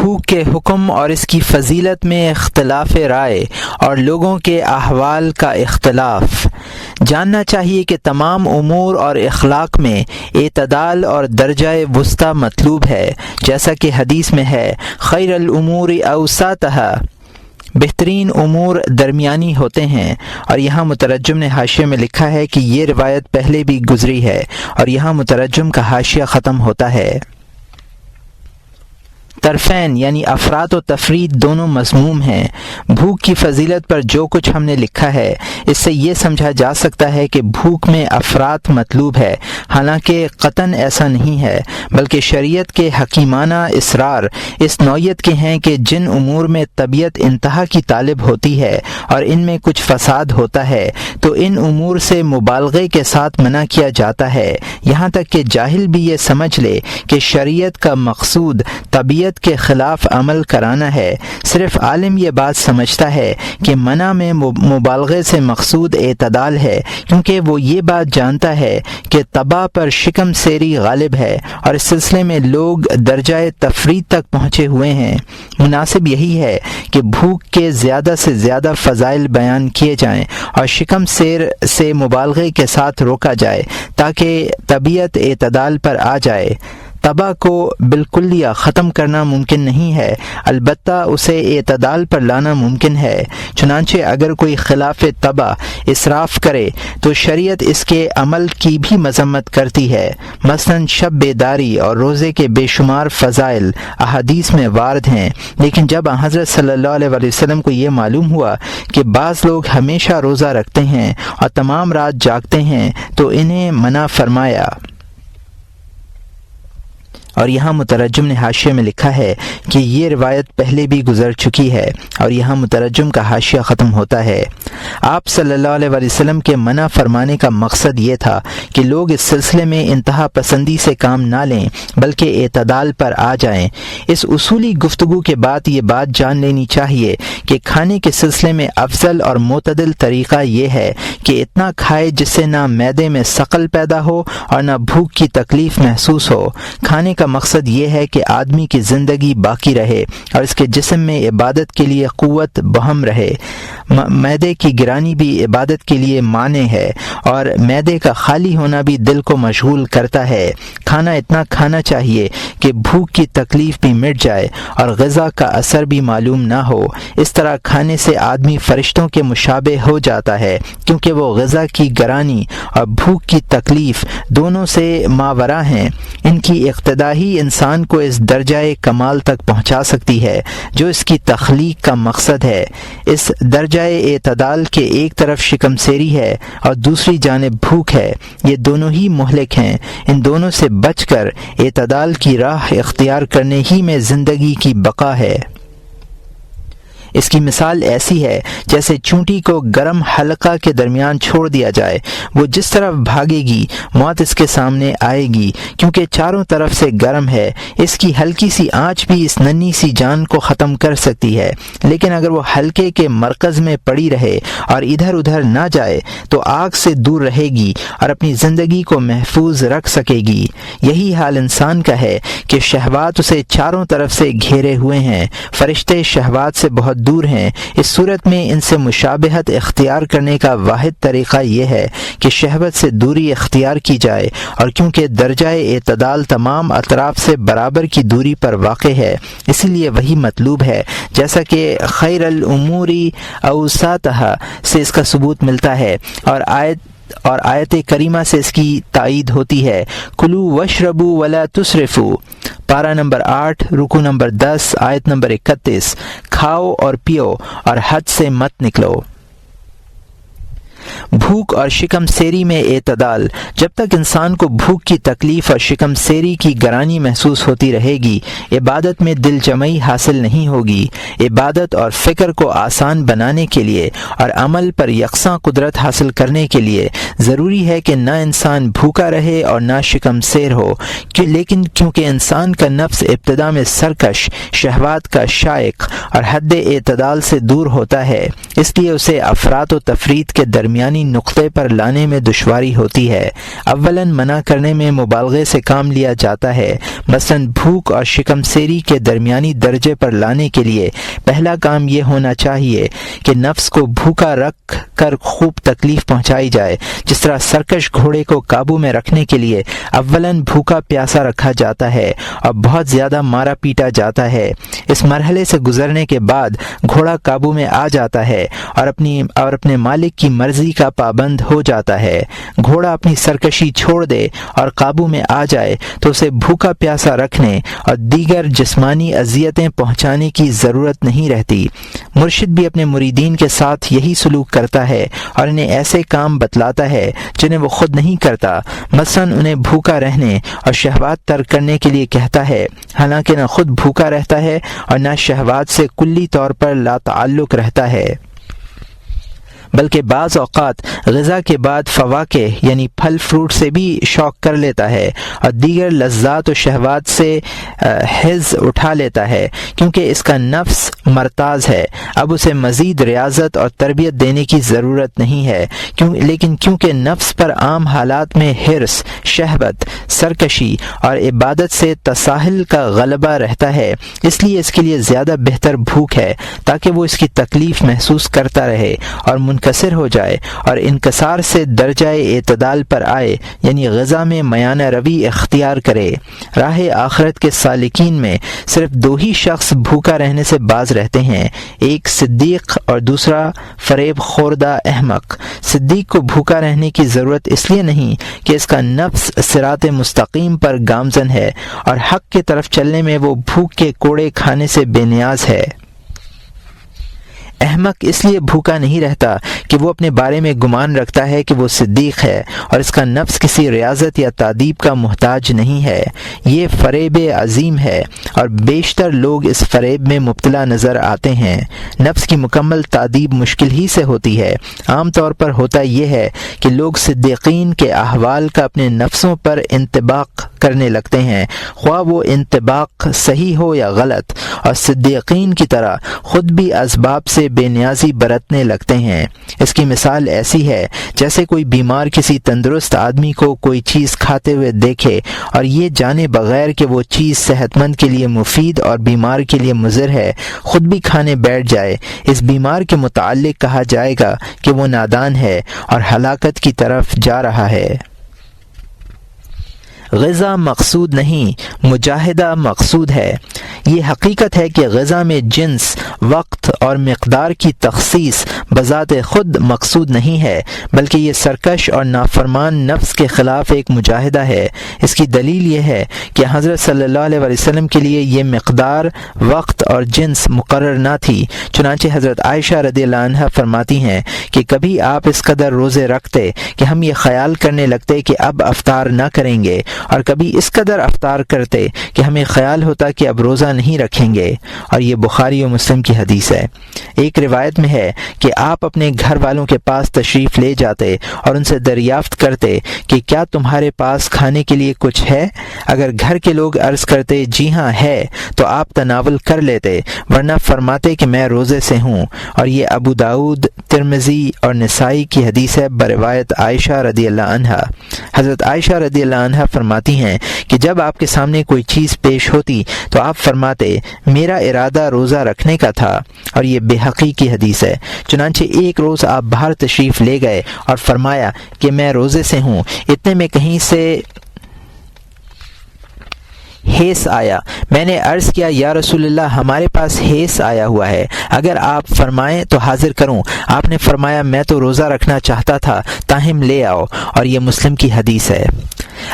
بھوک کے حکم اور اس کی فضیلت میں اختلاف رائے اور لوگوں کے احوال کا اختلاف۔ جاننا چاہیے کہ تمام امور اور اخلاق میں اعتدال اور درجہ وسطی مطلوب ہے، جیسا کہ حدیث میں ہے خیر الامور اوسطها، بہترین امور درمیانی ہوتے ہیں۔ اور یہاں مترجم نے حاشیے میں لکھا ہے کہ یہ روایت پہلے بھی گزری ہے، اور یہاں مترجم کا حاشیہ ختم ہوتا ہے۔ طرفین یعنی افراط و تفرید دونوں مذموم ہیں۔ بھوک کی فضیلت پر جو کچھ ہم نے لکھا ہے اس سے یہ سمجھا جا سکتا ہے کہ بھوک میں افراط مطلوب ہے، حالانکہ قطعاً ایسا نہیں ہے، بلکہ شریعت کے حکیمانہ اصرار اس نوعیت کے ہیں کہ جن امور میں طبیعت انتہا کی طالب ہوتی ہے اور ان میں کچھ فساد ہوتا ہے تو ان امور سے مبالغے کے ساتھ منع کیا جاتا ہے، یہاں تک کہ جاہل بھی یہ سمجھ لے کہ شریعت کا مقصود طبیعت کے خلاف عمل کرانا ہے۔ صرف عالم یہ بات سمجھتا ہے کہ منع میں مبالغے سے مقصود اعتدال ہے، کیونکہ وہ یہ بات جانتا ہے کہ طبع پر شکم سیری غالب ہے اور اس سلسلے میں لوگ درجہ تفرید تک پہنچے ہوئے ہیں۔ مناسب یہی ہے کہ بھوک کے زیادہ سے زیادہ فضائل بیان کیے جائیں اور شکم سیر سے مبالغے کے ساتھ روکا جائے تاکہ طبیعت اعتدال پر آ جائے۔ طبع کو بالکلیہ ختم کرنا ممکن نہیں ہے، البتہ اسے اعتدال پر لانا ممکن ہے۔ چنانچہ اگر کوئی خلاف طبع اسراف کرے تو شریعت اس کے عمل کی بھی مذمت کرتی ہے۔ مثلا شب بیداری اور روزے کے بے شمار فضائل احادیث میں وارد ہیں، لیکن جب حضرت صلی اللہ علیہ وسلم کو یہ معلوم ہوا کہ بعض لوگ ہمیشہ روزہ رکھتے ہیں اور تمام رات جاگتے ہیں تو انہیں منع فرمایا۔ اور یہاں مترجم نے حاشیے میں لکھا ہے کہ یہ روایت پہلے بھی گزر چکی ہے، اور یہاں مترجم کا حاشیہ ختم ہوتا ہے۔ آپ صلی اللہ علیہ وسلم کے منع فرمانے کا مقصد یہ تھا کہ لوگ اس سلسلے میں انتہا پسندی سے کام نہ لیں بلکہ اعتدال پر آ جائیں۔ اس اصولی گفتگو کے بعد یہ بات جان لینی چاہیے کہ کھانے کے سلسلے میں افضل اور معتدل طریقہ یہ ہے کہ اتنا کھائے جس سے نہ معدے میں ثقل پیدا ہو اور نہ بھوک کی تکلیف محسوس ہو۔ کھانے کا مقصد یہ ہے کہ آدمی کی زندگی باقی رہے اور اس کے جسم میں عبادت کے لیے قوت بہم رہے۔ معدے کی گرانی بھی عبادت کے لیے مانع ہے، اور معدے کا خالی ہونا بھی دل کو مشغول کرتا ہے۔ کھانا اتنا کھانا چاہیے کہ بھوک کی تکلیف بھی مٹ جائے اور غذا کا اثر بھی معلوم نہ ہو۔ اس طرح کھانے سے آدمی فرشتوں کے مشابہ ہو جاتا ہے، کیونکہ وہ غذا کی گرانی اور بھوک کی تکلیف دونوں سے ماورا ہیں۔ ان کی اقتدا ہی انسان کو اس درجہ کمال تک پہنچا سکتی ہے جو اس کی تخلیق کا مقصد ہے۔ اس درجہ اعتدال کے ایک طرف شکم سیری ہے اور دوسری جانب بھوک ہے، یہ دونوں ہی مہلک ہیں۔ ان دونوں سے بچ کر اعتدال کی راہ اختیار کرنے ہی میں زندگی کی بقا ہے۔ اس کی مثال ایسی ہے جیسے چونٹی کو گرم حلقہ کے درمیان چھوڑ دیا جائے، وہ جس طرف بھاگے گی موت اس کے سامنے آئے گی، کیونکہ چاروں طرف سے گرم ہے۔ اس کی ہلکی سی آنچ بھی اس ننھی سی جان کو ختم کر سکتی ہے، لیکن اگر وہ حلقے کے مرکز میں پڑی رہے اور ادھر ادھر نہ جائے تو آگ سے دور رہے گی اور اپنی زندگی کو محفوظ رکھ سکے گی۔ یہی حال انسان کا ہے کہ شہوات اسے چاروں طرف سے گھیرے ہوئے ہیں، فرشتے شہوات سے بہت دور ہیں۔ اس صورت میں ان سے مشابہت اختیار کرنے کا واحد طریقہ یہ ہے کہ شہوت سے دوری اختیار کی جائے، اور کیونکہ درجہ اعتدال تمام اطراف سے برابر کی دوری پر واقع ہے اسی لیے وہی مطلوب ہے، جیسا کہ خیر الامور اوسطها سے اس کا ثبوت ملتا ہے، اور آیت کریمہ سے اس کی تائید ہوتی ہے۔ کلوا واشربوا ولا تسرفوا، پارہ نمبر 8 رکوع نمبر 10 آیت نمبر 31، کھاؤ اور پیو اور حد سے مت نکلو۔ بھوک اور شکم سیری میں اعتدال۔ جب تک انسان کو بھوک کی تکلیف اور شکم سیری کی گرانی محسوس ہوتی رہے گی، عبادت میں دل جمعی حاصل نہیں ہوگی۔ عبادت اور فکر کو آسان بنانے کے لیے اور عمل پر یکساں قدرت حاصل کرنے کے لیے ضروری ہے کہ نہ انسان بھوکا رہے اور نہ شکم سیر ہو، لیکن کیونکہ انسان کا نفس ابتدا میں سرکش، شہوات کا شائق اور حد اعتدال سے دور ہوتا ہے، اس لیے اسے افراط و تفرید کے درمیان درمیانی نقطے پر لانے میں دشواری ہوتی ہے۔ اولاً منع کرنے میں مبالغے سے کام لیا جاتا ہے، مثلاً بھوک اور شکم سیری کے درمیانی درجے پر لانے کے لیے پہلا کام یہ ہونا چاہیے کہ نفس کو بھوکا رکھ کر خوب تکلیف پہنچائی جائے، جس طرح سرکش گھوڑے کو قابو میں رکھنے کے لیے اولاً بھوکا پیاسا رکھا جاتا ہے اور بہت زیادہ مارا پیٹا جاتا ہے۔ اس مرحلے سے گزرنے کے بعد گھوڑا قابو میں آ جاتا ہے اور اپنے مالک کی مرضی کا پابند ہو جاتا ہے۔ گھوڑا اپنی سرکشی چھوڑ دے اور قابو میں آ جائے تو اسے بھوکا پیاسا رکھنے اور دیگر جسمانی اذیتیں پہنچانے کی ضرورت نہیں رہتی۔ مرشد بھی اپنے مریدین کے ساتھ یہی سلوک کرتا ہے اور انہیں ایسے کام بتلاتا ہے جنہیں وہ خود نہیں کرتا، مثلاً انہیں بھوکا رہنے اور شہوات ترک کرنے کے لیے کہتا ہے، حالانکہ نہ خود بھوکا رہتا ہے اور نہ شہوات سے کلی طور پر لا تعلق رہتا ہے، بلکہ بعض اوقات غذا کے بعد فواکہ یعنی پھل فروٹ سے بھی شوق کر لیتا ہے اور دیگر لذات و شہوات سے حظ اٹھا لیتا ہے، کیونکہ اس کا نفس مرتاز ہے۔ اب اسے مزید ریاضت اور تربیت دینے کی ضرورت نہیں ہے، لیکن کیونکہ نفس پر عام حالات میں حرص، شہوت، سرکشی اور عبادت سے تساہل کا غلبہ رہتا ہے، اس لیے اس کے لیے زیادہ بہتر بھوک ہے تاکہ وہ اس کی تکلیف محسوس کرتا رہے اور منکسر ہو جائے اور انکسار سے درجہ اعتدال پر آئے، یعنی غذا میں میانہ روی اختیار کرے۔ راہ آخرت کے سالکین میں صرف دو ہی شخص بھوکا رہنے سے باز رہتے ہیں، ایک صدیق اور دوسرا فریب خوردہ احمق۔ صدیق کو بھوکا رہنے کی ضرورت اس لیے نہیں کہ اس کا نفس صراط مستقیم پر گامزن ہے اور حق کی طرف چلنے میں وہ بھوک کے کوڑے کھانے سے بے نیاز ہے۔ احمق اس لیے بھوکا نہیں رہتا کہ وہ اپنے بارے میں گمان رکھتا ہے کہ وہ صدیق ہے اور اس کا نفس کسی ریاضت یا تادیب کا محتاج نہیں ہے۔ یہ فریب عظیم ہے اور بیشتر لوگ اس فریب میں مبتلا نظر آتے ہیں۔ نفس کی مکمل تادیب مشکل ہی سے ہوتی ہے۔ عام طور پر ہوتا یہ ہے کہ لوگ صدیقین کے احوال کا اپنے نفسوں پر انطباق کرنے لگتے ہیں، خواہ وہ انطباق صحیح ہو یا غلط، اور صدیقین کی طرح خود بھی اسباب سے بے نیازی برتنے لگتے ہیں۔ اس کی مثال ایسی ہے جیسے کوئی بیمار کسی تندرست آدمی کو کوئی چیز کھاتے ہوئے دیکھے اور یہ جانے بغیر کہ وہ چیز صحت مند کے لیے مفید اور بیمار کے لیے مضر ہے، خود بھی کھانے بیٹھ جائے۔ اس بیمار کے متعلق کہا جائے گا کہ وہ نادان ہے اور ہلاکت کی طرف جا رہا ہے۔ غذا مقصود نہیں، مجاہدہ مقصود ہے۔ یہ حقیقت ہے کہ غذا میں جنس، وقت اور مقدار کی تخصیص بذات خود مقصود نہیں ہے، بلکہ یہ سرکش اور نافرمان نفس کے خلاف ایک مجاہدہ ہے۔ اس کی دلیل یہ ہے کہ حضرت صلی اللہ علیہ وسلم کے لیے یہ مقدار، وقت اور جنس مقرر نہ تھی۔ چنانچہ حضرت عائشہ رضی اللہ عنہا فرماتی ہیں کہ کبھی آپ اس قدر روزے رکھتے کہ ہم یہ خیال کرنے لگتے کہ اب افطار نہ کریں گے، اور کبھی اس قدر افطار کرتے کہ ہمیں خیال ہوتا کہ اب روزہ نہیں رکھیں گے، اور یہ بخاری و مسلم کی حدیث ہے۔ ایک روایت میں ہے کہ آپ اپنے گھر والوں کے پاس تشریف لے جاتے اور ان سے دریافت کرتے کہ کیا تمہارے پاس کھانے کے لیے کچھ ہے؟ اگر گھر کے لوگ عرض کرتے جی ہاں ہے تو آپ تناول کر لیتے، ورنہ فرماتے کہ میں روزے سے ہوں، اور یہ ابو داؤد، ترمذی اور نسائی کی حدیث ہے بروایت عائشہ رضی اللہ عنہا۔ حضرت عائشہ رضی اللہ عنہا فرماتی ہیں کہ جب آپ کے سامنے کوئی چیز پیش ہوتی تو آپ فرماتے میرا ارادہ روزہ رکھنے کا تھا، اور یہ بے حقی کی حدیث ہے۔ چنانچہ ایک روز آپ باہر تشریف لے گئے اور فرمایا کہ میں روزے سے ہوں، اتنے میں کہیں سے حیث آیا۔ میں نے عرض کیا یا رسول اللہ، ہمارے پاس حیث آیا ہوا ہے، اگر آپ فرمائیں تو حاضر کروں۔ آپ نے فرمایا میں تو روزہ رکھنا چاہتا تھا، تاہم لے آؤ، اور یہ مسلم کی حدیث ہے۔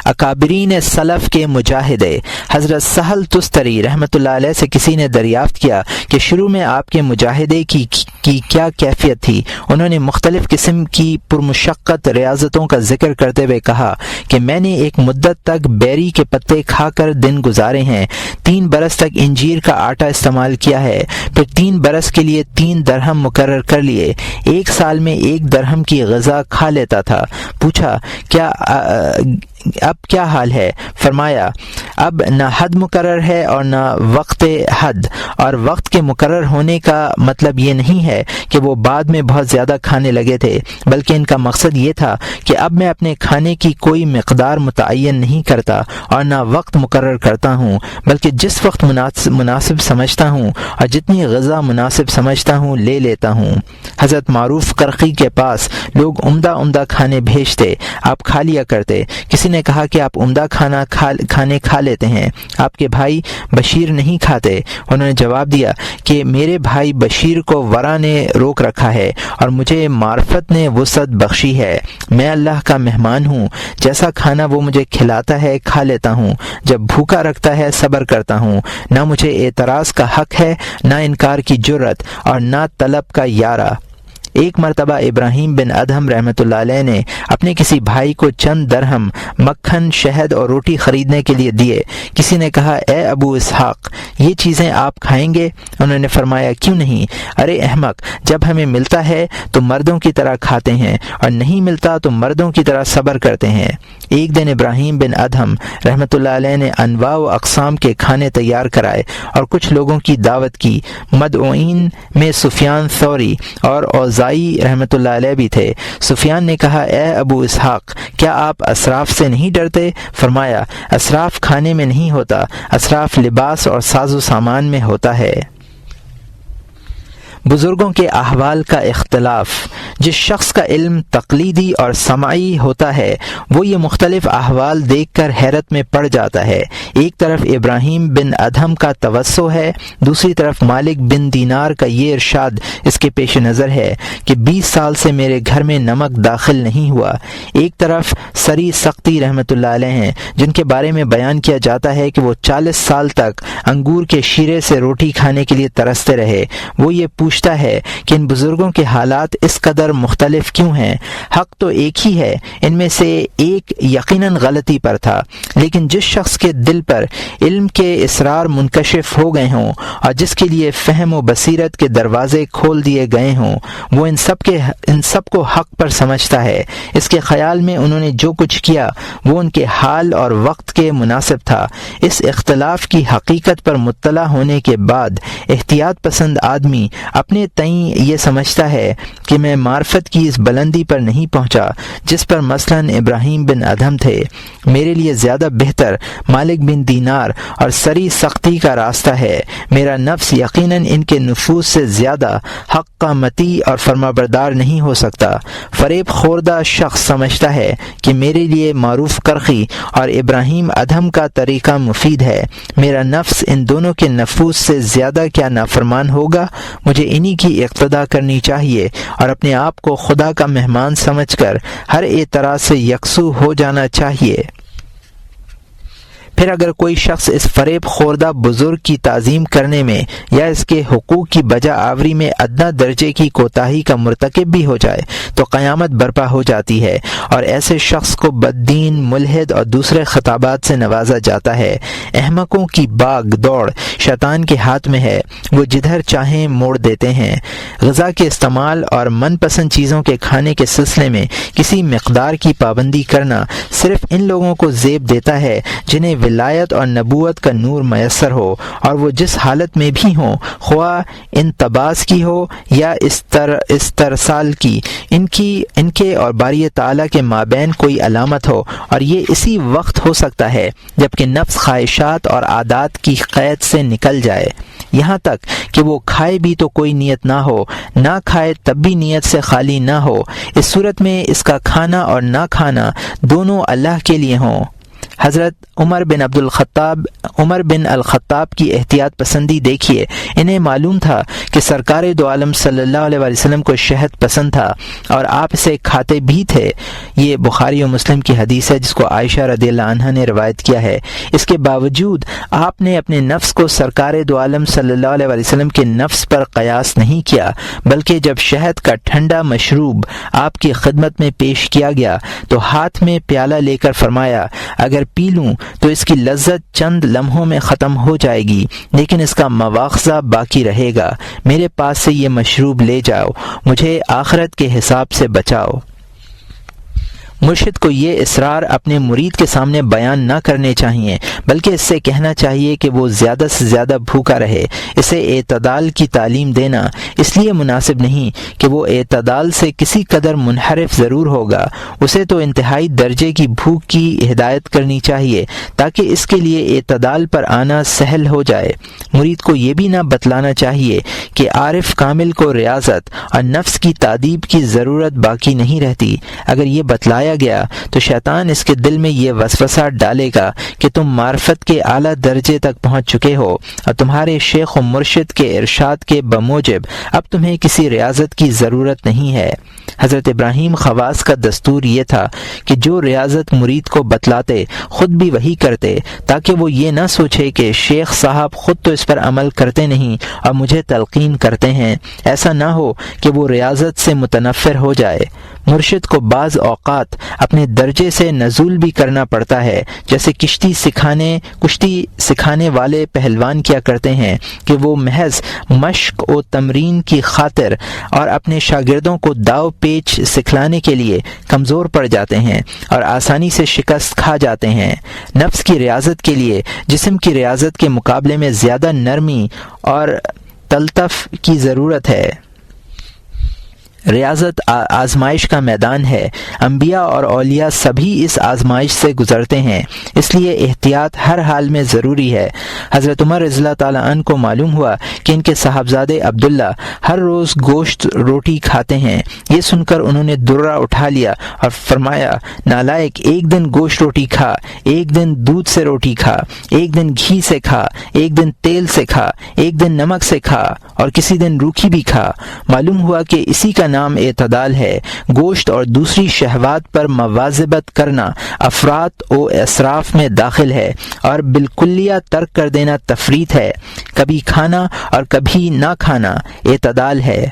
اکابرین سلف کے مجاہدے۔ حضرت سہل تستری رحمۃ اللہ علیہ سے کسی نے دریافت کیا کہ شروع میں آپ کے مجاہدے کی کیا کیفیت تھی۔ انہوں نے مختلف قسم کی پرمشقت ریاضتوں کا ذکر کرتے ہوئے کہا کہ میں نے ایک مدت تک بیری کے پتے کھا کر دن گزارے ہیں، 3 برس تک انجیر کا آٹا استعمال کیا ہے، پھر 3 برس کے لیے 3 درہم مقرر کر لیے، 1 سال میں 1 درہم کی غذا کھا لیتا تھا۔ پوچھا اب کیا حال ہے؟ فرمایا اب نہ حد مقرر ہے اور نہ وقت حد، اور وقت کے مقرر ہونے کا مطلب یہ نہیں ہے کہ وہ بعد میں بہت زیادہ کھانے لگے تھے، بلکہ ان کا مقصد یہ تھا کہ اب میں اپنے کھانے کی کوئی مقدار متعین نہیں کرتا اور نہ وقت مقرر کرتا ہوں، بلکہ جس وقت مناسب سمجھتا ہوں اور جتنی غذا مناسب سمجھتا ہوں لے لیتا ہوں۔ حضرت معروف کرخی کے پاس لوگ عمدہ کھانے بھیجتے، آپ کھا لیا کرتے۔ کسی نے کہا کہ آپ عمدہ کھانے کھا لیتے ہیں، آپ کے بھائی بشیر نہیں کھاتے۔ انہوں نے جواب دیا کہ میرے بھائی بشیر کو ورا نے روک رکھا ہے اور مجھے معرفت نے وسعت بخشی ہے۔ میں اللہ کا مہمان ہوں، جیسا کھانا وہ مجھے کھلاتا ہے کھا لیتا ہوں، جب بھوکا رکھتا ہے صبر کرتا ہوں، نہ مجھے اعتراض کا حق ہے، نہ انکار کی جرت اور نہ طلب کا یارہ۔ ایک مرتبہ ابراہیم بن ادہم رحمۃ اللہ علیہ نے اپنے کسی بھائی کو چند درہم مکھن، شہد اور روٹی خریدنے کے لیے دیے۔ کسی نے کہا اے ابو اسحاق، یہ چیزیں آپ کھائیں گے؟ انہوں نے فرمایا کیوں نہیں؟ ارے احمق، جب ہمیں ملتا ہے تو مردوں کی طرح کھاتے ہیں اور نہیں ملتا تو مردوں کی طرح صبر کرتے ہیں۔ ایک دن ابراہیم بن ادہم رحمۃ اللہ علیہ نے انواع و اقسام کے کھانے تیار کرائے اور کچھ لوگوں کی دعوت کی۔ مدعوین میں سفیان ثوری اور اوزاعی رحمۃ اللہ علیہ بھی تھے۔ سفیان نے کہا اے ابو اسحاق، کیا آپ اسراف سے نہیں ڈرتے؟ فرمایا اسراف کھانے میں نہیں ہوتا، اسراف لباس اور ساز و سامان میں ہوتا ہے۔ بزرگوں کے احوال کا اختلاف۔ جس شخص کا علم تقلیدی اور سمعی ہوتا ہے وہ یہ مختلف احوال دیکھ کر حیرت میں پڑ جاتا ہے۔ ایک طرف ابراہیم بن ادہم کا توسع ہے، دوسری طرف مالک بن دینار کا یہ ارشاد اس کے پیش نظر ہے کہ 20 سال سے میرے گھر میں نمک داخل نہیں ہوا۔ ایک طرف سری سختی رحمۃ اللہ علیہ ہیں جن کے بارے میں بیان کیا جاتا ہے کہ وہ 40 سال تک انگور کے شیرے سے روٹی کھانے کے لیے ترستے رہے۔ وہ یہ پوچھتا ہے کہ ان بزرگوں کے حالات اس قدر مختلف کیوں ہیں؟ حق تو ایک ہی ہے، ان میں سے ایک یقیناً غلطی پر تھا، لیکن جس شخص کے دل پر علم کے اسرار منکشف ہو گئے ہوں اور جس کے لیے فہم و بصیرت کے دروازے کھول دیے گئے ہوں، وہ ان سب کو حق پر سمجھتا ہے۔ اس کے خیال میں انہوں نے جو کچھ کیا وہ ان کے حال اور وقت کے مناسب تھا۔ اس اختلاف کی حقیقت پر مطلع ہونے کے بعد احتیاط پسند آدمی اپنے تئیں یہ سمجھتا ہے کہ میں معرفت کی اس بلندی پر نہیں پہنچا جس پر مثلاً ابراہیم بن ادہم تھے۔ میرے لیے زیادہ بہتر مالک بن دینار اور سری سختی کا راستہ ہے۔ میرا نفس یقیناً ان کے نفوس سے زیادہ حق کا مطیع اور فرمانبردار نہیں ہو سکتا۔ فریب خوردہ شخص سمجھتا ہے کہ میرے لیے معروف کرخی اور ابراہیم ادہم کا طریقہ مفید ہے۔ میرا نفس ان دونوں کے نفوس سے زیادہ کیا نافرمان ہوگا؟ مجھے انہی کی اقتدا کرنی چاہیے اور اپنے آپ کو خدا کا مہمان سمجھ کر ہر اعتراض سے یکسو ہو جانا چاہیے۔ پھر اگر کوئی شخص اس فریب خوردہ بزرگ کی تعظیم کرنے میں یا اس کے حقوق کی بجا آوری میں ادنا درجے کی کوتاہی کا مرتکب بھی ہو جائے تو قیامت برپا ہو جاتی ہے اور ایسے شخص کو بددین، ملحد اور دوسرے خطابات سے نوازا جاتا ہے۔ احمقوں کی باغ دوڑ شیطان کے ہاتھ میں ہے، وہ جدھر چاہیں موڑ دیتے ہیں۔ غذا کے استعمال اور من پسند چیزوں کے کھانے کے سلسلے میں کسی مقدار کی پابندی کرنا صرف ان لوگوں کو زیب دیتا ہے جنہیں ولایت اور نبوت کا نور میسر ہو، اور وہ جس حالت میں بھی ہوں، خواہ انتباس کی ہو یا استرسال کی، ان کے اور باری تعالیٰ کے مابین کوئی علامت ہو، اور یہ اسی وقت ہو سکتا ہے جبکہ نفس خواہشات اور عادات کی قید سے نکل جائے، یہاں تک کہ وہ کھائے بھی تو کوئی نیت نہ ہو، نہ کھائے تب بھی نیت سے خالی نہ ہو۔ اس صورت میں اس کا کھانا اور نہ کھانا دونوں اللہ کے لیے ہوں۔ حضرت عمر بن الخطاب کی احتیاط پسندی دیکھیے۔ انہیں معلوم تھا کہ سرکار دو عالم صلی اللہ علیہ وسلم کو شہد پسند تھا اور آپ اسے کھاتے بھی تھے۔ یہ بخاری و مسلم کی حدیث ہے جس کو عائشہ رضی اللہ عنہا نے روایت کیا ہے۔ اس کے باوجود آپ نے اپنے نفس کو سرکار دو عالم صلی اللہ علیہ وسلم کے نفس پر قیاس نہیں کیا، بلکہ جب شہد کا ٹھنڈا مشروب آپ کی خدمت میں پیش کیا گیا تو ہاتھ میں پیالہ لے کر فرمایا اگر پی لوں تو اس کی لذت چند لمحوں میں ختم ہو جائے گی، لیکن اس کا مواخذہ باقی رہے گا۔ میرے پاس سے یہ مشروب لے جاؤ، مجھے آخرت کے حساب سے بچاؤ۔ مرشد کو یہ اسرار اپنے مرید کے سامنے بیان نہ کرنے چاہیے، بلکہ اس سے کہنا چاہیے کہ وہ زیادہ سے زیادہ بھوکا رہے۔ اسے اعتدال کی تعلیم دینا اس لیے مناسب نہیں کہ وہ اعتدال سے کسی قدر منحرف ضرور ہوگا، اسے تو انتہائی درجے کی بھوک کی ہدایت کرنی چاہیے تاکہ اس کے لیے اعتدال پر آنا سہل ہو جائے۔ مرید کو یہ بھی نہ بتلانا چاہیے کہ عارف کامل کو ریاضت اور نفس کی تادیب کی ضرورت باقی نہیں رہتی۔ اگر یہ بتلایا گیا تو شیطان اس کے دل میں یہ وسوسہ ڈالے گا کہ تم معرفت کے اعلیٰ درجے تک پہنچ چکے ہو اور تمہارے شیخ و مرشد کے ارشاد کے بموجب اب تمہیں کسی ریاضت کی ضرورت نہیں ہے۔ حضرت ابراہیم خواص کا دستور یہ تھا کہ جو ریاضت مرید کو بتلاتے خود بھی وہی کرتے، تاکہ وہ یہ نہ سوچے کہ شیخ صاحب خود تو اس پر عمل کرتے نہیں اور مجھے تلقین کرتے ہیں۔ ایسا نہ ہو کہ وہ ریاضت سے متنفر ہو جائے۔ مرشد کو بعض اوقات اپنے درجے سے نزول بھی کرنا پڑتا ہے، جیسے کشتی سکھانے والے پہلوان کیا کرتے ہیں کہ وہ محض مشق و تمرین کی خاطر اور اپنے شاگردوں کو داؤ پیچ سکھلانے کے لیے کمزور پڑ جاتے ہیں اور آسانی سے شکست کھا جاتے ہیں۔ نفس کی ریاضت کے لیے جسم کی ریاضت کے مقابلے میں زیادہ نرمی اور تلطف کی ضرورت ہے۔ ریاضت آزمائش کا میدان ہے، انبیاء اور اولیاء سبھی اس آزمائش سے گزرتے ہیں، اس لیے احتیاط ہر حال میں ضروری ہے۔ حضرت عمر رضی اللہ تعالیٰ عنہ کو معلوم ہوا کہ ان کے صاحبزادے عبداللہ ہر روز گوشت روٹی کھاتے ہیں۔ یہ سن کر انہوں نے درہ اٹھا لیا اور فرمایا، نالائق، ایک دن گوشت روٹی کھا، ایک دن دودھ سے روٹی کھا، ایک دن گھی سے کھا، ایک دن تیل سے کھا، ایک دن نمک سے کھا اور کسی دن روکھی بھی کھا۔ معلوم ہوا کہ اسی کا نام اعتدال ہے۔ گوشت اور دوسری شہوات پر مواظبت کرنا افراط و اسراف میں داخل ہے اور بالکلیہ ترک کر دینا تفریط ہے۔ کبھی کھانا اور کبھی نہ کھانا اعتدال ہے۔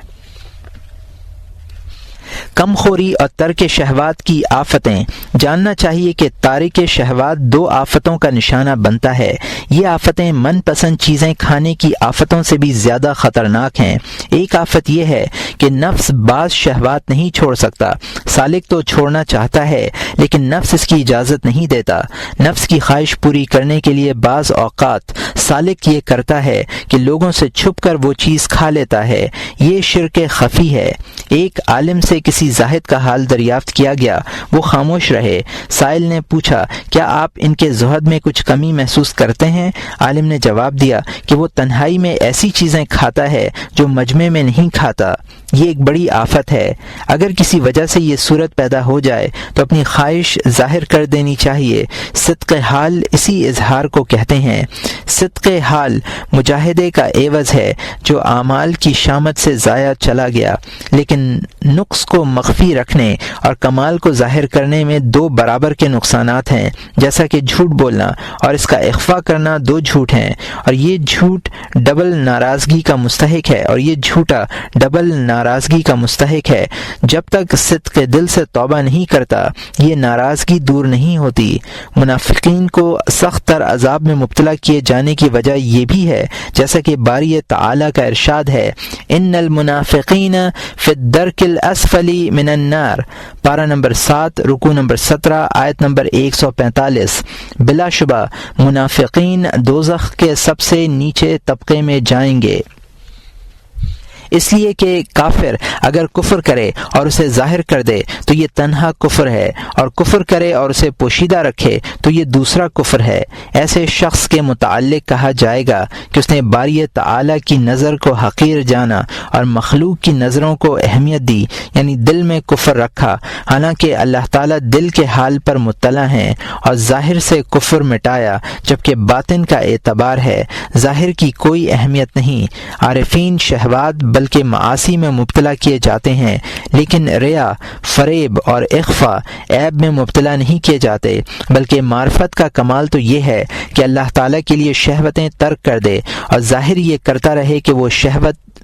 کم خوری اور ترک شہوات کی آفتیں۔ جاننا چاہیے کہ تارک شہوات دو آفتوں کا نشانہ بنتا ہے۔ یہ آفتیں من پسند چیزیں کھانے کی آفتوں سے بھی زیادہ خطرناک ہیں۔ ایک آفت یہ ہے کہ نفس بعض شہوات نہیں چھوڑ سکتا۔ سالک تو چھوڑنا چاہتا ہے لیکن نفس اس کی اجازت نہیں دیتا۔ نفس کی خواہش پوری کرنے کے لیے بعض اوقات سالک یہ کرتا ہے کہ لوگوں سے چھپ کر وہ چیز کھا لیتا ہے۔ یہ شرک خفی ہے۔ ایک عالم سے کسی زاہد کا حال دریافت کیا گیا، وہ خاموش رہے۔ سائل نے پوچھا، کیا آپ ان کے زہد میں کچھ کمی محسوس کرتے ہیں؟ عالم نے جواب دیا کہ وہ تنہائی میں ایسی چیزیں کھاتا ہے جو مجمع میں نہیں کھاتا۔ یہ ایک بڑی آفت ہے۔ اگر کسی وجہ سے یہ صورت پیدا ہو جائے تو اپنی خواہش ظاہر کر دینی چاہیے۔ صدق حال اسی اظہار کو کہتے ہیں۔ صدق حال مجاہدے کا عوض ہے جو اعمال کی شامت سے ضائع چلا گیا، لیکن نقص کو مخفی رکھنے اور کمال کو ظاہر کرنے میں دو برابر کے نقصانات ہیں، جیسا کہ جھوٹ بولنا اور اس کا اخفا کرنا دو جھوٹ ہیں، اور یہ جھوٹ ڈبل ناراضگی کا مستحق ہے اور یہ جھوٹا ڈبل ناراضگی کا مستحق ہے۔ جب تک صدق دل سے توبہ نہیں کرتا یہ ناراضگی دور نہیں ہوتی۔ منافقین کو سخت تر عذاب میں مبتلا کیے جانے کی وجہ یہ بھی ہے، جیسا کہ باری تعالیٰ کا ارشاد ہے، ان المنافقین فی الدرک الاسفل من النار، پارہ نمبر 7 رکوع نمبر 17 آیت نمبر 145۔ بلا شبہ منافقین دوزخ کے سب سے نیچے طبقے میں جائیں گے، اس لیے کہ کافر اگر کفر کرے اور اسے ظاہر کر دے تو یہ تنہا کفر ہے، اور کفر کرے اور اسے پوشیدہ رکھے تو یہ دوسرا کفر ہے۔ ایسے شخص کے متعلق کہا جائے گا کہ اس نے باری تعالیٰ کی نظر کو حقیر جانا اور مخلوق کی نظروں کو اہمیت دی، یعنی دل میں کفر رکھا، حالانکہ اللہ تعالیٰ دل کے حال پر مطلع ہیں، اور ظاہر سے کفر مٹایا جبکہ باطن کا اعتبار ہے۔ ظاہر کی کوئی اہمیت نہیں۔ عارفین شہوات بلکہ معاصی میں مبتلا کیے جاتے ہیں، لیکن ریا، فریب اور اخفا عیب میں مبتلا نہیں کیے جاتے، بلکہ معرفت کا کمال تو یہ ہے کہ اللہ تعالیٰ کے لیے شہوتیں ترک کر دے اور ظاہر یہ کرتا رہے کہ وہ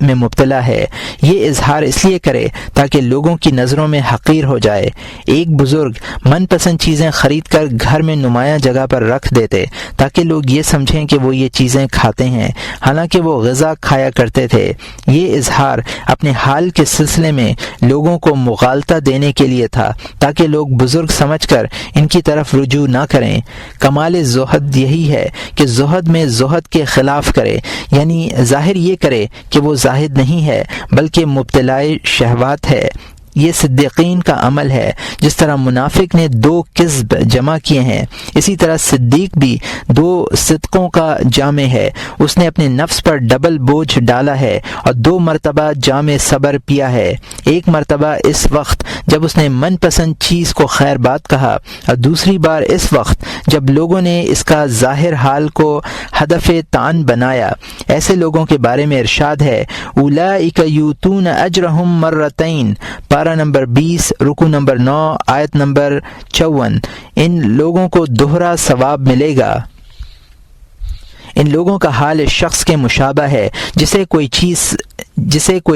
میں مبتلا ہے۔ یہ اظہار اس لیے کرے تاکہ لوگوں کی نظروں میں حقیر ہو جائے۔ ایک بزرگ من پسند چیزیں خرید کر گھر میں نمایاں جگہ پر رکھ دیتے تاکہ لوگ یہ سمجھیں کہ وہ یہ چیزیں کھاتے ہیں، حالانکہ وہ غذا کھایا کرتے تھے۔ یہ اظہار اپنے حال کے سلسلے میں لوگوں کو مغالطہ دینے کے لیے تھا تاکہ لوگ بزرگ سمجھ کر ان کی طرف رجوع نہ کریں۔ کمال زہد یہی ہے کہ زہد میں زہد کے خلاف کرے، یعنی ظاہر یہ کرے کہ وہ زاہد نہیں ہے بلکہ مبتلائے شہوات ہے۔ یہ صدیقین کا عمل ہے۔ جس طرح منافق نے 2 کذب جمع کیے ہیں، اسی طرح صدیق بھی 2 صدقوں کا جامع ہے۔ اس نے اپنے نفس پر ڈبل بوجھ ڈالا ہے اور 2 مرتبہ جامع صبر پیا ہے۔ ایک مرتبہ اس وقت جب اس نے من پسند چیز کو خیر بات کہا، اور دوسری بار اس وقت جب لوگوں نے اس کا ظاہر حال کو ہدف طعن بنایا۔ ایسے لوگوں کے بارے میں ارشاد ہے، اولئک یؤتون اجرہم مرتین، پارہ نمبر 20 رکوع نمبر 9 آیت نمبر 54۔ ان لوگوں کو دوہرا ثواب ملے گا۔ ان لوگوں کا حال اس شخص کے مشابہ ہے جسے کوئی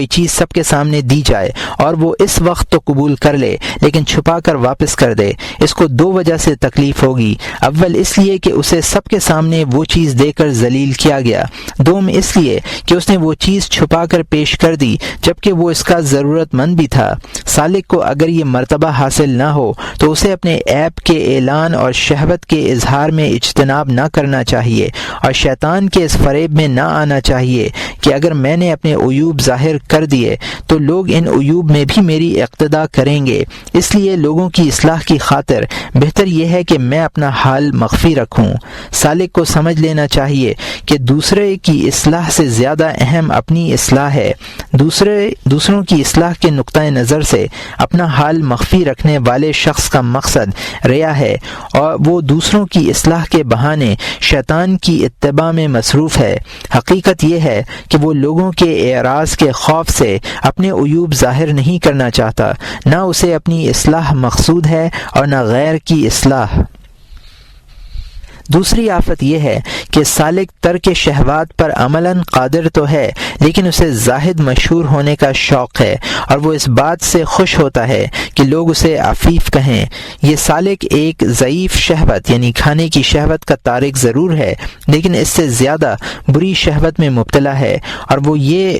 چیز سب کے سامنے دی جائے اور وہ اس وقت تو قبول کر لے لیکن چھپا کر واپس کر دے۔ اس کو 2 وجہ سے تکلیف ہوگی۔ اول اس لیے کہ اسے سب کے سامنے وہ چیز دے کر ذلیل کیا گیا، دوم اس لیے کہ اس نے وہ چیز چھپا کر پیش کر دی جبکہ وہ اس کا ضرورت مند بھی تھا۔ سالک کو اگر یہ مرتبہ حاصل نہ ہو تو اسے اپنے عیب کے اعلان اور شہوت کے اظہار میں اجتناب نہ کرنا چاہیے، اور شیطان کے اس فریب میں نہ آنا چاہیے کہ اگر میں نے اپنے عیوب ظاہر کر دیے تو لوگ ان عیوب میں بھی میری اقتدا کریں گے۔ اس لیے لوگوں کی اصلاح کی خاطر بہتر یہ ہے کہ میں اپنا حال مخفی رکھوں۔ سالک کو سمجھ لینا چاہیے کہ دوسرے کی اصلاح سے زیادہ اہم اپنی اصلاح ہے۔ دوسروں کی اصلاح کے نقطۂ نظر سے اپنا حال مخفی رکھنے والے شخص کا مقصد ریا ہے، اور وہ دوسروں کی اصلاح کے بہانے شیطان کی اتباع میں مصروف ہے۔ حقیقت یہ ہے کہ وہ لوگوں کے اعراض کے خوف سے اپنے عیوب ظاہر نہیں کرنا چاہتا، نہ اسے اپنی اصلاح مقصود ہے اور نہ غیر کی اصلاح۔ دوسری آفت یہ ہے کہ سالک ترک شہوات پر عملاً قادر تو ہے لیکن اسے زاہد مشہور ہونے کا شوق ہے، اور وہ اس بات سے خوش ہوتا ہے کہ لوگ اسے عفیف کہیں۔ یہ سالک ایک ضعیف شہوت یعنی کھانے کی شہوت کا تارک ضرور ہے، لیکن اس سے زیادہ بری شہوت میں مبتلا ہے، اور وہ ہے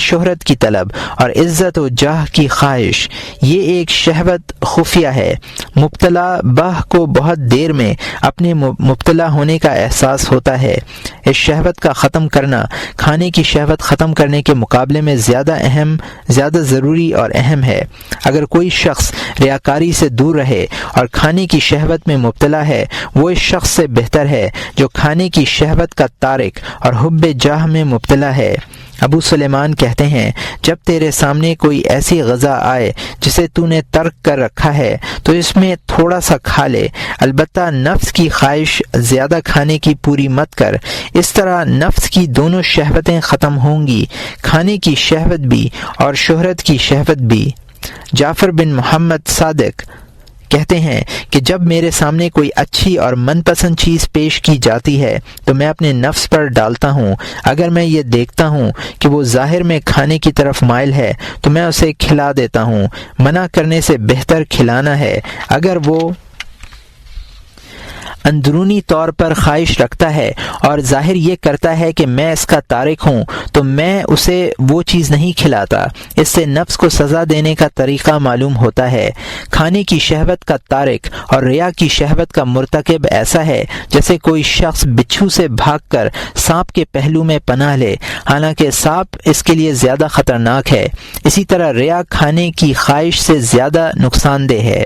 شہرت کی طلب اور عزت و جاہ کی خواہش۔ یہ ایک شہوت خفیہ ہے۔ مبتلا بہ کو بہت دیر میں اپنے مبتلا ہونے کا احساس ہوتا ہے۔ اس شہوت کا ختم کرنا کھانے کی شہوت ختم کرنے کے مقابلے میں زیادہ ضروری اور اہم ہے۔ اگر کوئی شخص ریاکاری سے دور رہے اور کھانے کی شہوت میں مبتلا ہے، وہ اس شخص سے بہتر ہے جو کھانے کی شہوت کا تارک اور حب جاہ میں مبتلا ہے۔ ابو سلیمان کہتے ہیں، جب تیرے سامنے کوئی ایسی غذا آئے جسے تو نے ترک کر رکھا ہے تو اس میں تھوڑا سا کھا لے، البتہ نفس کی خواہش زیادہ کھانے کی پوری مت کر۔ اس طرح نفس کی دونوں شہوتیں ختم ہوں گی، کھانے کی شہوت بھی اور شہرت کی شہوت بھی۔ جعفر بن محمد صادق کہتے ہیں کہ جب میرے سامنے کوئی اچھی اور من پسند چیز پیش کی جاتی ہے تو میں اپنے نفس پر ڈالتا ہوں۔ اگر میں یہ دیکھتا ہوں کہ وہ ظاہر میں کھانے کی طرف مائل ہے تو میں اسے کھلا دیتا ہوں۔ منع کرنے سے بہتر کھلانا ہے۔ اگر وہ اندرونی طور پر خواہش رکھتا ہے اور ظاہر یہ کرتا ہے کہ میں اس کا تارک ہوں تو میں اسے وہ چیز نہیں کھلاتا۔ اس سے نفس کو سزا دینے کا طریقہ معلوم ہوتا ہے۔ کھانے کی شہوت کا تارک اور ریا کی شہوت کا مرتکب ایسا ہے جیسے کوئی شخص بچھو سے بھاگ کر سانپ کے پہلو میں پناہ لے، حالانکہ سانپ اس کے لیے زیادہ خطرناک ہے۔ اسی طرح ریا کھانے کی خواہش سے زیادہ نقصان دہ ہے۔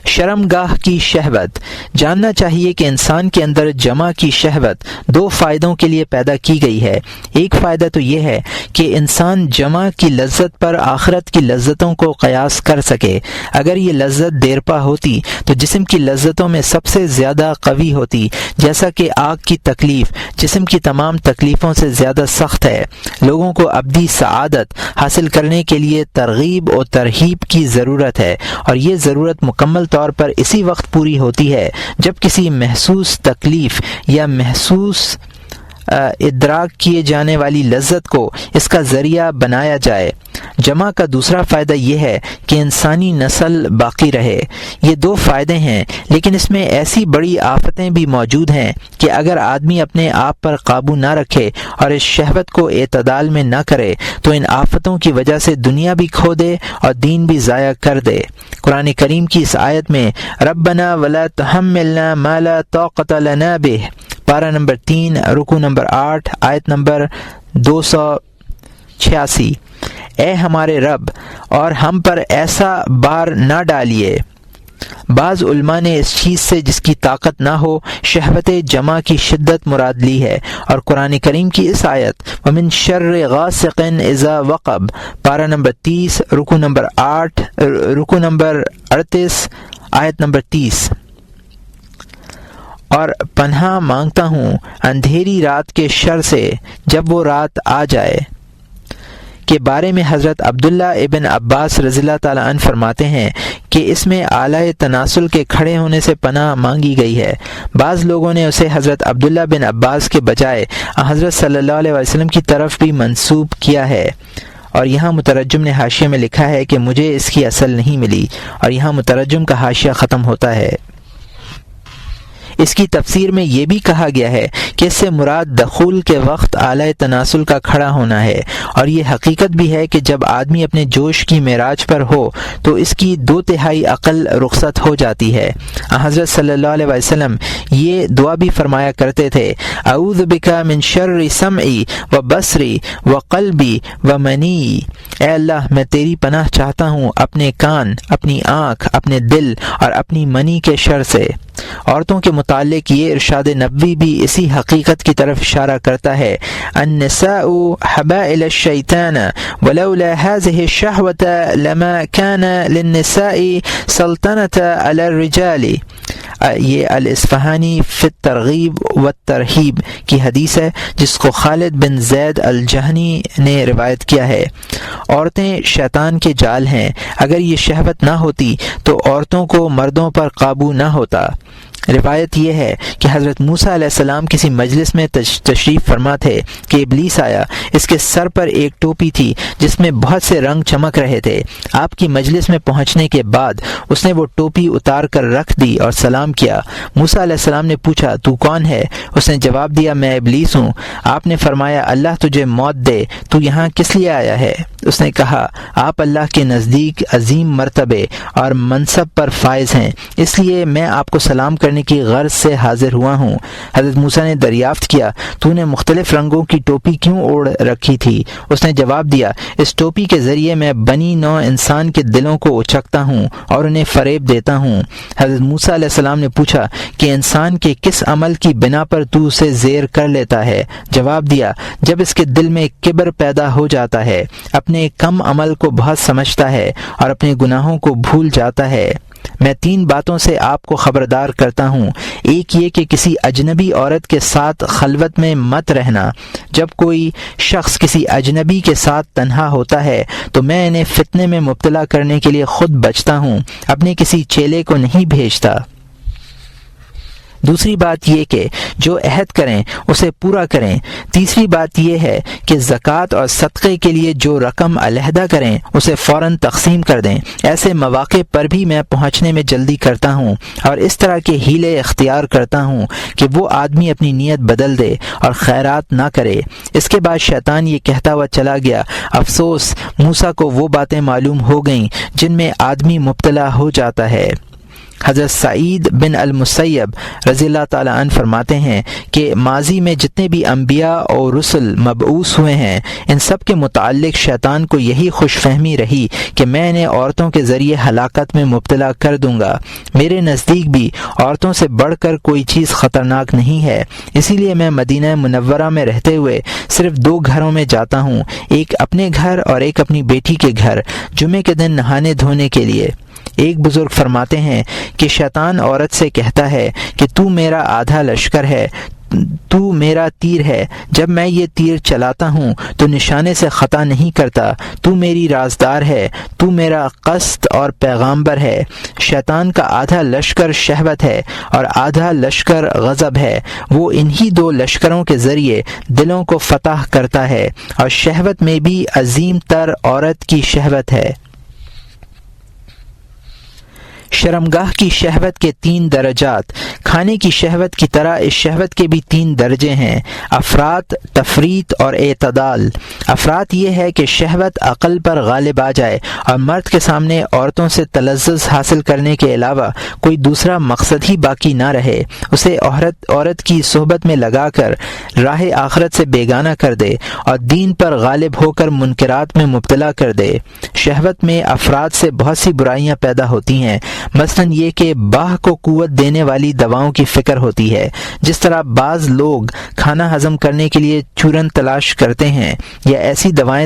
شرمگاہ کی شہوت۔ جاننا چاہیے کہ انسان کے اندر جمع کی شہوت 2 فائدوں کے لیے پیدا کی گئی ہے۔ ایک فائدہ تو یہ ہے کہ انسان جمع کی لذت پر آخرت کی لذتوں کو قیاس کر سکے۔ اگر یہ لذت دیرپا ہوتی تو جسم کی لذتوں میں سب سے زیادہ قوی ہوتی، جیسا کہ آگ کی تکلیف جسم کی تمام تکلیفوں سے زیادہ سخت ہے۔ لوگوں کو ابدی سعادت حاصل کرنے کے لیے ترغیب و ترہیب کی ضرورت ہے، اور یہ ضرورت مکمل طور پر اسی وقت پوری ہوتی ہے جب کسی محسوس تکلیف یا محسوس ادراک کیے جانے والی لذت کو اس کا ذریعہ بنایا جائے۔ جمع کا دوسرا فائدہ یہ ہے کہ انسانی نسل باقی رہے۔ یہ دو فائدے ہیں، لیکن اس میں ایسی بڑی آفتیں بھی موجود ہیں کہ اگر آدمی اپنے آپ پر قابو نہ رکھے اور اس شہوت کو اعتدال میں نہ کرے تو ان آفتوں کی وجہ سے دنیا بھی کھو دے اور دین بھی ضائع کر دے۔ قرآن کریم کی اس آیت میں ربنا ولا تحملنا ما لا طاقت لنا بہ، پارہ نمبر 3 رکوع نمبر 8 آیت نمبر 286، اے ہمارے رب اور ہم پر ایسا بار نہ ڈالیے۔ بعض علماء نے اس چیز سے جس کی طاقت نہ ہو شہوت جمع کی شدت مراد لی ہے، اور قرآن کریم کی اس آیت ومن شر غاسق اذا وقب، پارہ نمبر 30 رکوع نمبر 8 رکوع نمبر 38 آیت نمبر 30، اور پناہ مانگتا ہوں اندھیری رات کے شر سے جب وہ رات آ جائے، کے بارے میں حضرت عبداللہ ابن عباس رضی اللہ تعالیٰ عنہ فرماتے ہیں کہ اس میں اعلی تناسل کے کھڑے ہونے سے پناہ مانگی گئی ہے۔ بعض لوگوں نے اسے حضرت عبداللہ بن عباس کے بجائے حضرت صلی اللہ علیہ وسلم کی طرف بھی منسوب کیا ہے، اور یہاں مترجم نے حاشیے میں لکھا ہے کہ مجھے اس کی اصل نہیں ملی، اور یہاں مترجم کا حاشیہ ختم ہوتا ہے۔ اس کی تفسیر میں یہ بھی کہا گیا ہے کہ اس سے مراد دخول کے وقت اعلی تناسل کا کھڑا ہونا ہے، اور یہ حقیقت بھی ہے کہ جب آدمی اپنے جوش کی معراج پر ہو تو اس کی 2/3 عقل رخصت ہو جاتی ہے۔ حضرت صلی اللہ علیہ وسلم یہ دعا بھی فرمایا کرتے تھے، اعوذ بک من شر سمعی و بصری و قلبی و منی، اے اللہ میں تیری پناہ چاہتا ہوں اپنے کان، اپنی آنکھ، اپنے دل اور اپنی منی کے شر سے۔ عورتوں کے متعلق یہ ارشاد نبوی بھی اسی حقیقت کی طرف اشارہ کرتا ہے، النساء حبائل الشیطان ولولا هذه الشهوة لما كان للنساء سلطنة على الرجال۔ یہ الاصفہانی فی الترغیب والترہیب کی حدیث ہے جس کو خالد بن زید الجہنی نے روایت کیا ہے۔ عورتیں شیطان کے جال ہیں، اگر یہ شہوت نہ ہوتی تو عورتوں کو مردوں پر قابو نہ ہوتا۔ روایت یہ ہے کہ حضرت موسیٰ علیہ السلام کسی مجلس میں تشریف فرما تھے کہ ابلیس آیا، اس کے سر پر ایک ٹوپی تھی جس میں بہت سے رنگ چمک رہے تھے۔ آپ کی مجلس میں پہنچنے کے بعد اس نے وہ ٹوپی اتار کر رکھ دی اور سلام کیا۔ موسیٰ علیہ السلام نے پوچھا تو کون ہے؟ اس نے جواب دیا میں ابلیس ہوں۔ آپ نے فرمایا اللہ تجھے موت دے، تو یہاں کس لیے آیا ہے؟ اس نے کہا آپ اللہ کے نزدیک عظیم مرتبے اور منصب پر فائز ہیں، اس لیے میں آپ کو سلام کرنے کی غرض سے حاضر ہوا ہوں۔ حضرت موسیٰ نے دریافت کیا تو نے مختلف رنگوں کی ٹوپی کیوں اوڑھ رکھی تھی؟ اس نے جواب دیا اس ٹوپی کے ذریعے میں بنی نوع انسان کے دلوں کو اچکتا ہوں اور انہیں فریب دیتا ہوں۔ حضرت موسیٰ علیہ السلام نے پوچھا کہ انسان کے کس عمل کی بنا پر تو اسے زیر کر لیتا ہے؟ جواب دیا جب اس کے دل میں کبر پیدا ہو جاتا ہے، اپنے کم عمل کو بہت سمجھتا ہے اور اپنے گناہوں کو بھول جاتا ہے۔ میں 3 باتوں سے آپ کو خبردار کرتا ہوں، ایک یہ کہ کسی اجنبی عورت کے ساتھ خلوت میں مت رہنا۔ جب کوئی شخص کسی اجنبی کے ساتھ تنہا ہوتا ہے تو میں انہیں فتنے میں مبتلا کرنے کے لیے خود بچتا ہوں، اپنے کسی چیلے کو نہیں بھیجتا۔ دوسری بات یہ کہ جو عہد کریں اسے پورا کریں۔ تیسری بات یہ ہے کہ زکوٰۃ اور صدقے کے لیے جو رقم علیحدہ کریں اسے فوراً تقسیم کر دیں۔ ایسے مواقع پر بھی میں پہنچنے میں جلدی کرتا ہوں اور اس طرح کے ہیلے اختیار کرتا ہوں کہ وہ آدمی اپنی نیت بدل دے اور خیرات نہ کرے۔ اس کے بعد شیطان یہ کہتا ہوا چلا گیا، افسوس موسیٰ کو وہ باتیں معلوم ہو گئیں جن میں آدمی مبتلا ہو جاتا ہے۔ حضرت سعید بن المسیب رضی اللہ تعالیٰ عنہ فرماتے ہیں کہ ماضی میں جتنے بھی انبیاء اور رسل مبعوث ہوئے ہیں ان سب کے متعلق شیطان کو یہی خوش فہمی رہی کہ میں انہیں عورتوں کے ذریعے ہلاکت میں مبتلا کر دوں گا۔ میرے نزدیک بھی عورتوں سے بڑھ کر کوئی چیز خطرناک نہیں ہے، اسی لیے میں مدینہ منورہ میں رہتے ہوئے صرف 2 گھروں میں جاتا ہوں، ایک اپنے گھر اور ایک اپنی بیٹی کے گھر، جمعے کے دن نہانے دھونے کے لیے۔ ایک بزرگ فرماتے ہیں کہ شیطان عورت سے کہتا ہے کہ تو میرا آدھا لشکر ہے، تو میرا تیر ہے، جب میں یہ تیر چلاتا ہوں تو نشانے سے خطا نہیں کرتا، تو میری رازدار ہے، تو میرا قصد اور پیغامبر ہے۔ شیطان کا آدھا لشکر شہوت ہے اور آدھا لشکر غضب ہے، وہ انہی دو لشکروں کے ذریعے دلوں کو فتح کرتا ہے، اور شہوت میں بھی عظیم تر عورت کی شہوت ہے۔ شرمگاہ کی شہوت کے 3 درجات۔ کھانے کی شہوت کی طرح اس شہوت کے بھی 3 درجے ہیں، افراط، تفریط اور اعتدال۔ افراط یہ ہے کہ شہوت عقل پر غالب آ جائے اور مرد کے سامنے عورتوں سے تلذذ حاصل کرنے کے علاوہ کوئی دوسرا مقصد ہی باقی نہ رہے، اسے عورت کی صحبت میں لگا کر راہ آخرت سے بیگانہ کر دے اور دین پر غالب ہو کر منکرات میں مبتلا کر دے۔ شہوت میں افراد سے بہت سی برائیاں پیدا ہوتی ہیں، مثلاً یہ کہ باہ کو قوت دینے والی دواؤں کی فکر ہوتی ہے، جس طرح بعض لوگ کھانا ہضم کرنے کے لیے چورن تلاش کرتے ہیں یا ایسی دوائیں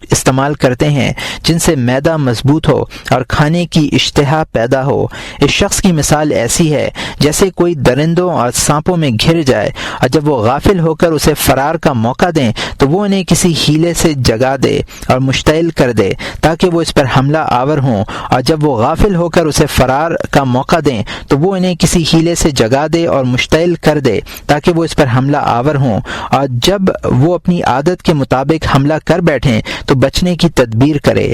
استعمال کرتے ہیں جن سے معدہ مضبوط ہو اور کھانے کی اشتہا پیدا ہو۔ اس شخص کی مثال ایسی ہے جیسے کوئی درندوں اور سانپوں میں گھر جائے اور جب وہ غافل ہو کر اسے فرار کا موقع دیں تو وہ انہیں کسی ہیلے سے جگا دے اور مشتعل کر دے تاکہ وہ اس پر حملہ آور ہوں، اور جب وہ غافل ہو کر اسے فرار کا موقع دیں تو وہ انہیں کسی ہیلے سے جگا دے اور مشتعل کر دے تاکہ وہ اس پر حملہ آور ہوں، اور جب وہ اپنی عادت کے مطابق حملہ کر بیٹھیں تو بچنے کی تدبیر کرے۔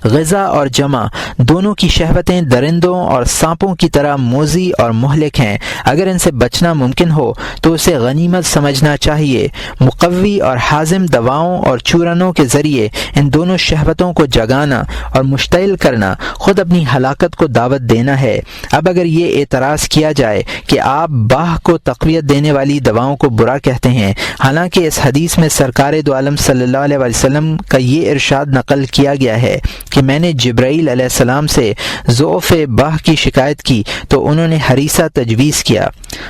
غذا اور جمع دونوں کی شہوتیں درندوں اور سانپوں کی طرح موذی اور مہلک ہیں، اگر ان سے بچنا ممکن ہو تو اسے غنیمت سمجھنا چاہیے۔ مقوی اور حازم دواؤں اور چورنوں کے ذریعے ان دونوں شہوتوں کو جگانا اور مشتعل کرنا خود اپنی ہلاکت کو دعوت دینا ہے۔ اب اگر یہ اعتراض کیا جائے کہ آپ باہ کو تقویت دینے والی دواؤں کو برا کہتے ہیں، حالانکہ اس حدیث میں سرکار دو عالم صلی اللہ علیہ وسلم کا یہ ارشاد نقل کیا گیا ہے کہ میں نے جبرائیل علیہ السلام سے ضعف باہ کی شکایت کی تو انہوں نے ہریسہ تجویز کیا،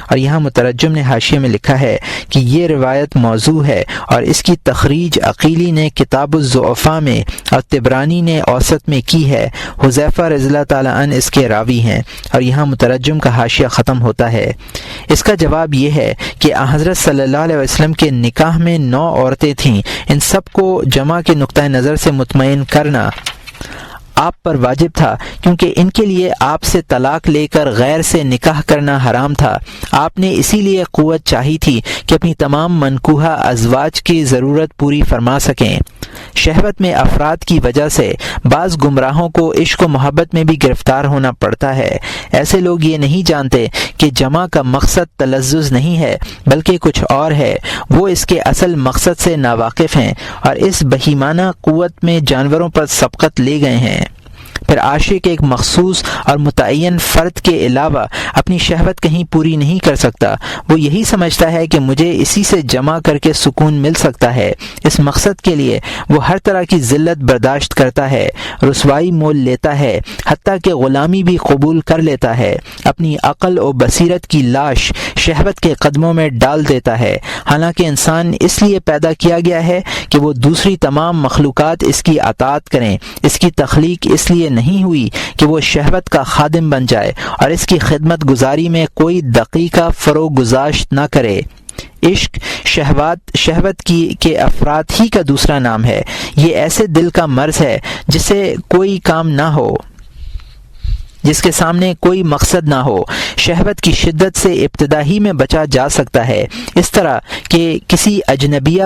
اور یہاں مترجم نے حاشیے میں لکھا ہے کہ یہ روایت موضوع ہے اور اس کی تخریج عقیلی نے کتاب الضعفاء میں اور طبرانی نے اوسط میں کی ہے۔ حذیفہ رضی اللہ تعالیٰ عنہ اس کے راوی ہیں، اور یہاں مترجم کا حاشیہ ختم ہوتا ہے۔ اس کا جواب یہ ہے کہ حضرت صلی اللہ علیہ وسلم کے نکاح میں 9 عورتیں تھیں، ان سب کو جمع کے نقطۂ نظر سے مطمئن کرنا آپ پر واجب تھا، کیونکہ ان کے لیے آپ سے طلاق لے کر غیر سے نکاح کرنا حرام تھا۔ آپ نے اسی لیے قوت چاہی تھی کہ اپنی تمام منکوحہ ازواج کی ضرورت پوری فرما سکیں۔ شہوت میں افراد کی وجہ سے بعض گمراہوں کو عشق و محبت میں بھی گرفتار ہونا پڑتا ہے۔ ایسے لوگ یہ نہیں جانتے کہ جمع کا مقصد تلذذ نہیں ہے بلکہ کچھ اور ہے، وہ اس کے اصل مقصد سے ناواقف ہیں اور اس بہیمانہ قوت میں جانوروں پر سبقت لے گئے ہیں۔ پھر عاشق ایک مخصوص اور متعین فرد کے علاوہ اپنی شہوت کہیں پوری نہیں کر سکتا، وہ یہی سمجھتا ہے کہ مجھے اسی سے جمع کر کے سکون مل سکتا ہے۔ اس مقصد کے لیے وہ ہر طرح کی ذلت برداشت کرتا ہے، رسوائی مول لیتا ہے، حتیٰ کہ غلامی بھی قبول کر لیتا ہے، اپنی عقل و بصیرت کی لاش شہوت کے قدموں میں ڈال دیتا ہے۔ حالانکہ انسان اس لیے پیدا کیا گیا ہے کہ وہ دوسری تمام مخلوقات اس کی اطاعت کریں، اس کی تخلیق اس لیے نہیں ہوئی کہ وہ شہوت کا خادم بن جائے اور اس کی خدمت گزاری میں کوئی دقیقہ فروغ گذاشت نہ کرے۔ عشق شہوت کے افراد ہی کا دوسرا نام ہے۔ یہ ایسے دل کا مرض ہے جسے کوئی کام نہ ہو، جس کے سامنے کوئی مقصد نہ ہو۔ شہوت کی شدت سے ابتدا ہی میں بچا جا سکتا ہے، اس طرح کہ کسی اجنبیہ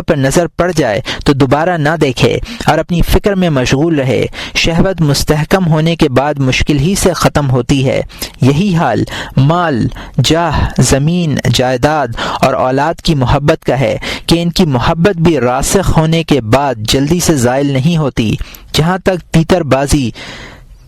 پر نظر پڑ جائے تو دوبارہ نہ دیکھے اور اپنی فکر میں مشغول رہے۔ شہوت مستحکم ہونے کے بعد مشکل ہی سے ختم ہوتی ہے۔ یہی حال مال، جاہ، زمین، جائیداد اور اولاد کی محبت کا ہے کہ ان کی محبت بھی راسخ ہونے کے بعد جلدی سے زائل نہیں ہوتی۔ جہاں تک تیتر بازی،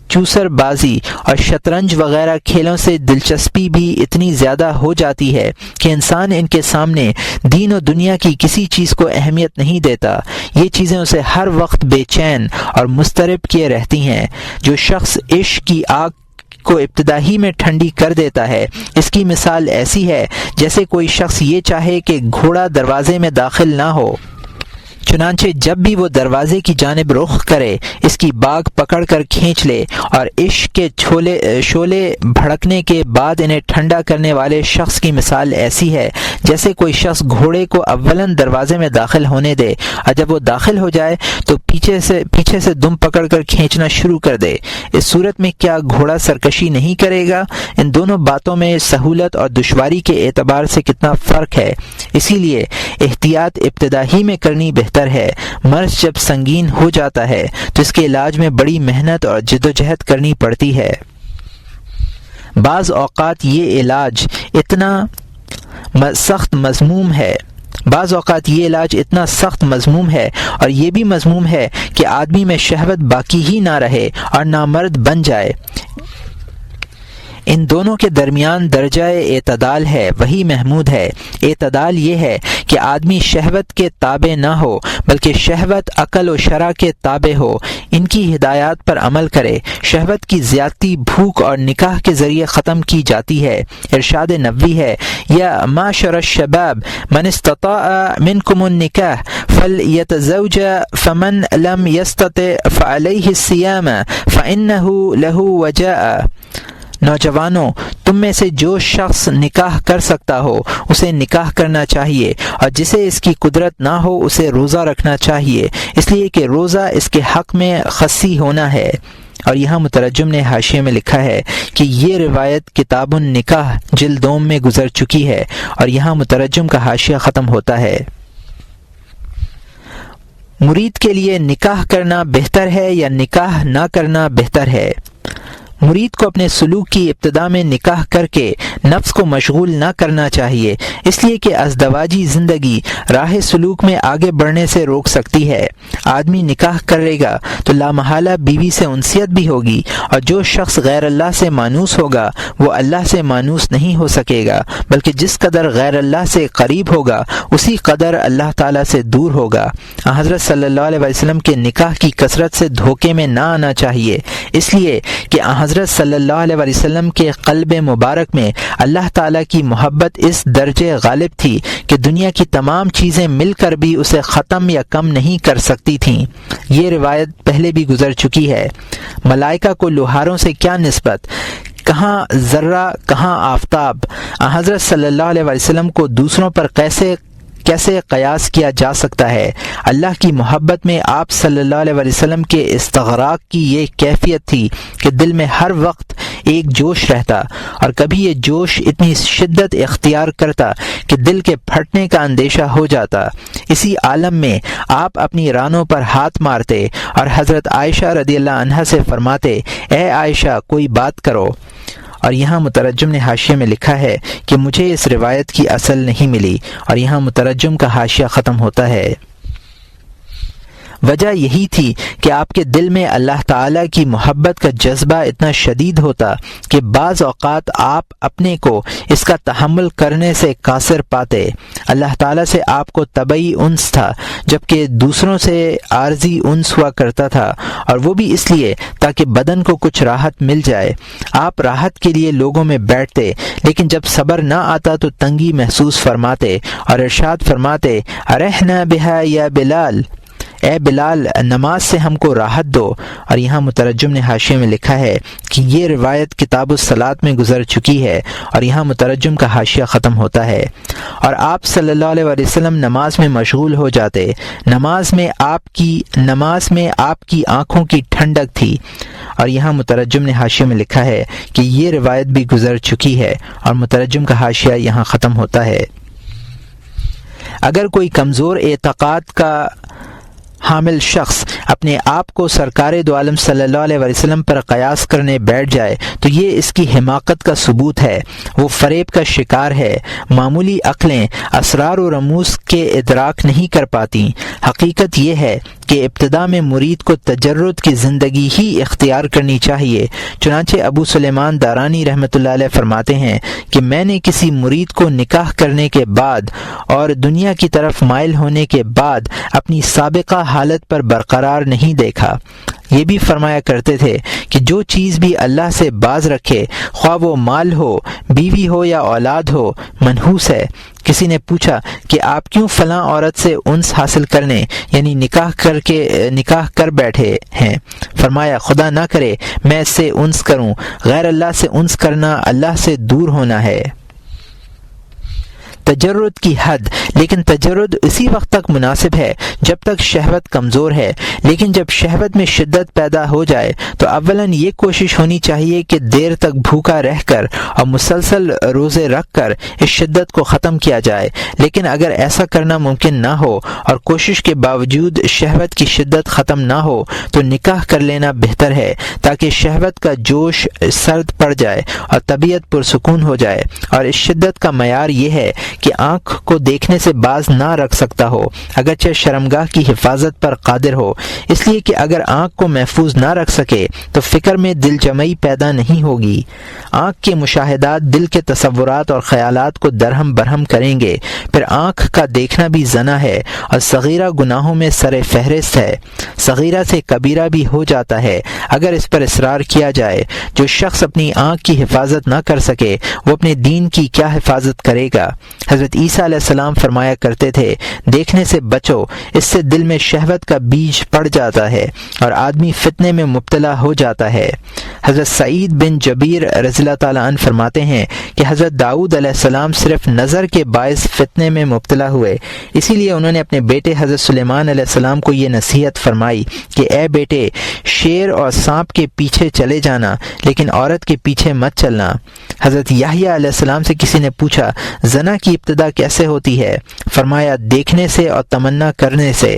چوسر بازی اور شطرنج وغیرہ کھیلوں سے دلچسپی بھی اتنی زیادہ ہو جاتی ہے کہ انسان ان کے سامنے دین و دنیا کی کسی چیز کو اہمیت نہیں دیتا۔ یہ چیزیں اسے ہر وقت بے چین اور مضطرب کیے رہتی ہیں۔ جو شخص عشق کی آگ کو ابتدا ہی میں ٹھنڈی کر دیتا ہے، اس کی مثال ایسی ہے جیسے کوئی شخص یہ چاہے کہ گھوڑا دروازے میں داخل نہ ہو۔ چنانچہ جب بھی وہ دروازے کی جانب رخ کرے اس کی باگ پکڑ کر کھینچ لے، اور عشق کے شعلے بھڑکنے کے بعد انہیں ٹھنڈا کرنے والے شخص کی مثال ایسی ہے جیسے کوئی شخص گھوڑے کو اولاً دروازے میں داخل ہونے دے، اور جب وہ داخل ہو جائے تو پیچھے سے دم پکڑ کر کھینچنا شروع کر دے۔ اس صورت میں کیا گھوڑا سرکشی نہیں کرے گا؟ ان دونوں باتوں میں سہولت اور دشواری کے اعتبار سے کتنا فرق ہے۔ اسی لیے احتیاط ابتدا ہی میں کرنی بہتر ہے۔ مرض جب سنگین ہو جاتا ہے تو اس کے علاج میں بڑی محنت اور جدوجہد کرنی پڑتی ہے۔ بعض اوقات یہ علاج اتنا سخت مذموم ہے اور یہ بھی مذموم ہے کہ آدمی میں شہوت باقی ہی نہ رہے اور نامرد بن جائے۔ ان دونوں کے درمیان درجہ اعتدال ہے، وہی محمود ہے۔ اعتدال یہ ہے کہ آدمی شہوت کے تابع نہ ہو بلکہ شہوت عقل و شرع کے تابع ہو، ان کی ہدایات پر عمل کرے۔ شہوت کی زیادتی بھوک اور نکاح کے ذریعے ختم کی جاتی ہے۔ ارشاد نبوی ہے، یا معشر الشباب من استطاع منکم النکاح فلیتزوج فمن لم یستطع فعلیہ الصیام فإنہ لہ وجاء۔ نوجوانوں، تم میں سے جو شخص نکاح کر سکتا ہو اسے نکاح کرنا چاہیے، اور جسے اس کی قدرت نہ ہو اسے روزہ رکھنا چاہیے، اس لیے کہ روزہ اس کے حق میں خصی ہونا ہے۔ اور یہاں مترجم نے حاشیے میں لکھا ہے کہ یہ روایت کتاب النکاح جلد 2 میں گزر چکی ہے، اور یہاں مترجم کا حاشیہ ختم ہوتا ہے۔ مرید کے لیے نکاح کرنا بہتر ہے یا نکاح نہ کرنا بہتر ہے؟ مرید کو اپنے سلوک کی ابتدا میں نکاح کر کے نفس کو مشغول نہ کرنا چاہیے، اس لیے کہ ازدواجی زندگی راہ سلوک میں آگے بڑھنے سے روک سکتی ہے۔ آدمی نکاح کرے گا تو لامحالہ بیوی سے انسیت بھی ہوگی، اور جو شخص غیر اللہ سے مانوس ہوگا وہ اللہ سے مانوس نہیں ہو سکے گا، بلکہ جس قدر غیر اللہ سے قریب ہوگا اسی قدر اللہ تعالیٰ سے دور ہوگا۔ حضرت صلی اللہ علیہ وسلم کے نکاح کی کثرت سے دھوکے میں نہ آنا چاہیے، اس لیے کہ حضرت صلی اللہ علیہ وسلم کے قلب مبارک میں اللہ تعالیٰ کی محبت اس درجے غالب تھی کہ دنیا کی تمام چیزیں مل کر بھی اسے ختم یا کم نہیں کر سکتی تھیں۔ یہ روایت پہلے بھی گزر چکی ہے۔ ملائکہ کو لوہاروں سے کیا نسبت، کہاں ذرہ کہاں آفتاب۔ حضرت صلی اللہ علیہ وسلم کو دوسروں پر کیسے قیاس کیا جا سکتا ہے؟ اللہ کی محبت میں آپ صلی اللہ علیہ وسلم کے استغراق کی یہ کیفیت تھی کہ دل میں ہر وقت ایک جوش رہتا، اور کبھی یہ جوش اتنی شدت اختیار کرتا کہ دل کے پھٹنے کا اندیشہ ہو جاتا۔ اسی عالم میں آپ اپنی رانوں پر ہاتھ مارتے اور حضرت عائشہ رضی اللہ عنہا سے فرماتے، اے عائشہ کوئی بات کرو۔ اور یہاں مترجم نے حاشیے میں لکھا ہے کہ مجھے اس روایت کی اصل نہیں ملی، اور یہاں مترجم کا حاشیہ ختم ہوتا ہے۔ وجہ یہی تھی کہ آپ کے دل میں اللہ تعالیٰ کی محبت کا جذبہ اتنا شدید ہوتا کہ بعض اوقات آپ اپنے کو اس کا تحمل کرنے سے قاصر پاتے۔ اللہ تعالیٰ سے آپ کو طبعی انس تھا، جبکہ دوسروں سے عارضی انس ہوا کرتا تھا، اور وہ بھی اس لیے تاکہ بدن کو کچھ راحت مل جائے۔ آپ راحت کے لیے لوگوں میں بیٹھتے، لیکن جب صبر نہ آتا تو تنگی محسوس فرماتے اور ارشاد فرماتے، ارحنا بہا یا بلال، اے بلال نماز سے ہم کو راحت دو۔ اور یہاں مترجم نے حاشیے میں لکھا ہے کہ یہ روایت کتاب الصلاۃ میں گزر چکی ہے، اور یہاں مترجم کا حاشیہ ختم ہوتا ہے۔ اور آپ صلی اللہ علیہ وسلم نماز میں مشغول ہو جاتے، نماز میں آپ کی آنکھوں کی ٹھنڈک تھی۔ اور یہاں مترجم نے حاشیے میں لکھا ہے کہ یہ روایت بھی گزر چکی ہے، اور مترجم کا حاشیہ یہاں ختم ہوتا ہے۔ اگر کوئی کمزور اعتقاد کا حامل شخص اپنے آپ کو سرکار دو عالم صلی اللہ علیہ وسلم پر قیاس کرنے بیٹھ جائے تو یہ اس کی حماقت کا ثبوت ہے، وہ فریب کا شکار ہے۔ معمولی عقلیں اسرار و رموز کے ادراک نہیں کر پاتی۔ حقیقت یہ ہے کہ ابتدا میں مرید کو تجرد کی زندگی ہی اختیار کرنی چاہیے۔ چنانچہ ابو سلیمان دارانی رحمۃ اللہ علیہ فرماتے ہیں کہ میں نے کسی مرید کو نکاح کرنے کے بعد اور دنیا کی طرف مائل ہونے کے بعد اپنی سابقہ حالت پر برقرار نہیں دیکھا۔ یہ بھی فرمایا کرتے تھے کہ جو چیز بھی اللہ سے باز رکھے، خواہ وہ مال ہو، بیوی ہو یا اولاد ہو، منحوس ہے۔ کسی نے پوچھا کہ آپ کیوں فلاں عورت سے انس حاصل کرنے یعنی نکاح کر بیٹھے ہیں؟ فرمایا خدا نہ کرے میں اس سے انس کروں، غیر اللہ سے انس کرنا اللہ سے دور ہونا ہے۔ تجرد کی حد، لیکن تجرد اسی وقت تک مناسب ہے جب تک شہوت کمزور ہے، لیکن جب شہوت میں شدت پیدا ہو جائے تو اولاً یہ کوشش ہونی چاہیے کہ دیر تک بھوکا رہ کر اور مسلسل روزے رکھ کر اس شدت کو ختم کیا جائے، لیکن اگر ایسا کرنا ممکن نہ ہو اور کوشش کے باوجود شہوت کی شدت ختم نہ ہو تو نکاح کر لینا بہتر ہے، تاکہ شہوت کا جوش سرد پڑ جائے اور طبیعت پرسکون ہو جائے۔ اور اس شدت کا معیار یہ ہے کہ آنکھ کو دیکھنے سے باز نہ رکھ سکتا ہو، اگرچہ شرمگاہ کی حفاظت پر قادر ہو، اس لیے کہ اگر آنکھ کو محفوظ نہ رکھ سکے تو فکر میں دل جمعی پیدا نہیں ہوگی۔ آنکھ کے مشاہدات دل کے تصورات اور خیالات کو درہم برہم کریں گے۔ پھر آنکھ کا دیکھنا بھی زنا ہے اور صغیرہ گناہوں میں سر فہرست ہے، صغیرہ سے کبیرہ بھی ہو جاتا ہے اگر اس پر اصرار کیا جائے۔ جو شخص اپنی آنکھ کی حفاظت نہ کر سکے وہ اپنے دین کی کیا حفاظت کرے گا؟ حضرت عیسیٰ علیہ السلام فرمایا کرتے تھے دیکھنے سے بچو، اس سے دل میں شہوت کا بیج پڑ جاتا ہے اور آدمی فتنے میں مبتلا ہو جاتا ہے۔ حضرت سعید بن جبیر رضی اللہ تعالیٰ عنہ فرماتے ہیں کہ حضرت داؤد علیہ السلام صرف نظر کے باعث فتنے میں مبتلا ہوئے، اسی لیے انہوں نے اپنے بیٹے حضرت سلیمان علیہ السلام کو یہ نصیحت فرمائی کہ اے بیٹے، شیر اور سانپ کے پیچھے چلے جانا لیکن عورت کے پیچھے مت چلنا۔ حضرت یحییٰ علیہ السلام سے کسی نے پوچھا زنا کی ابتدا کیسے ہوتی ہے؟ فرمایا دیکھنے سے اور تمنا کرنے سے۔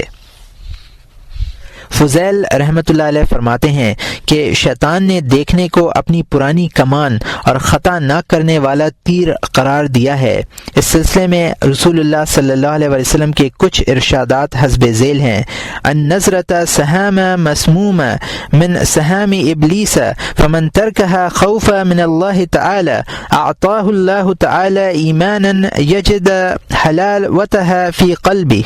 فضیل رحمۃ اللہ علیہ فرماتے ہیں کہ شیطان نے دیکھنے کو اپنی پرانی کمان اور خطا نہ کرنے والا تیر قرار دیا ہے۔ اس سلسلے میں رسول اللہ صلی اللہ علیہ وسلم کے کچھ ارشادات حسب ذیل ہیں: النظرۃ سہام مسموم من سہام ابلیس فمن ترکها خوفا من اللہ تعالی اعطاہ اللہ تعالی ایمانا یجد حلاوتها فی قلبہ۔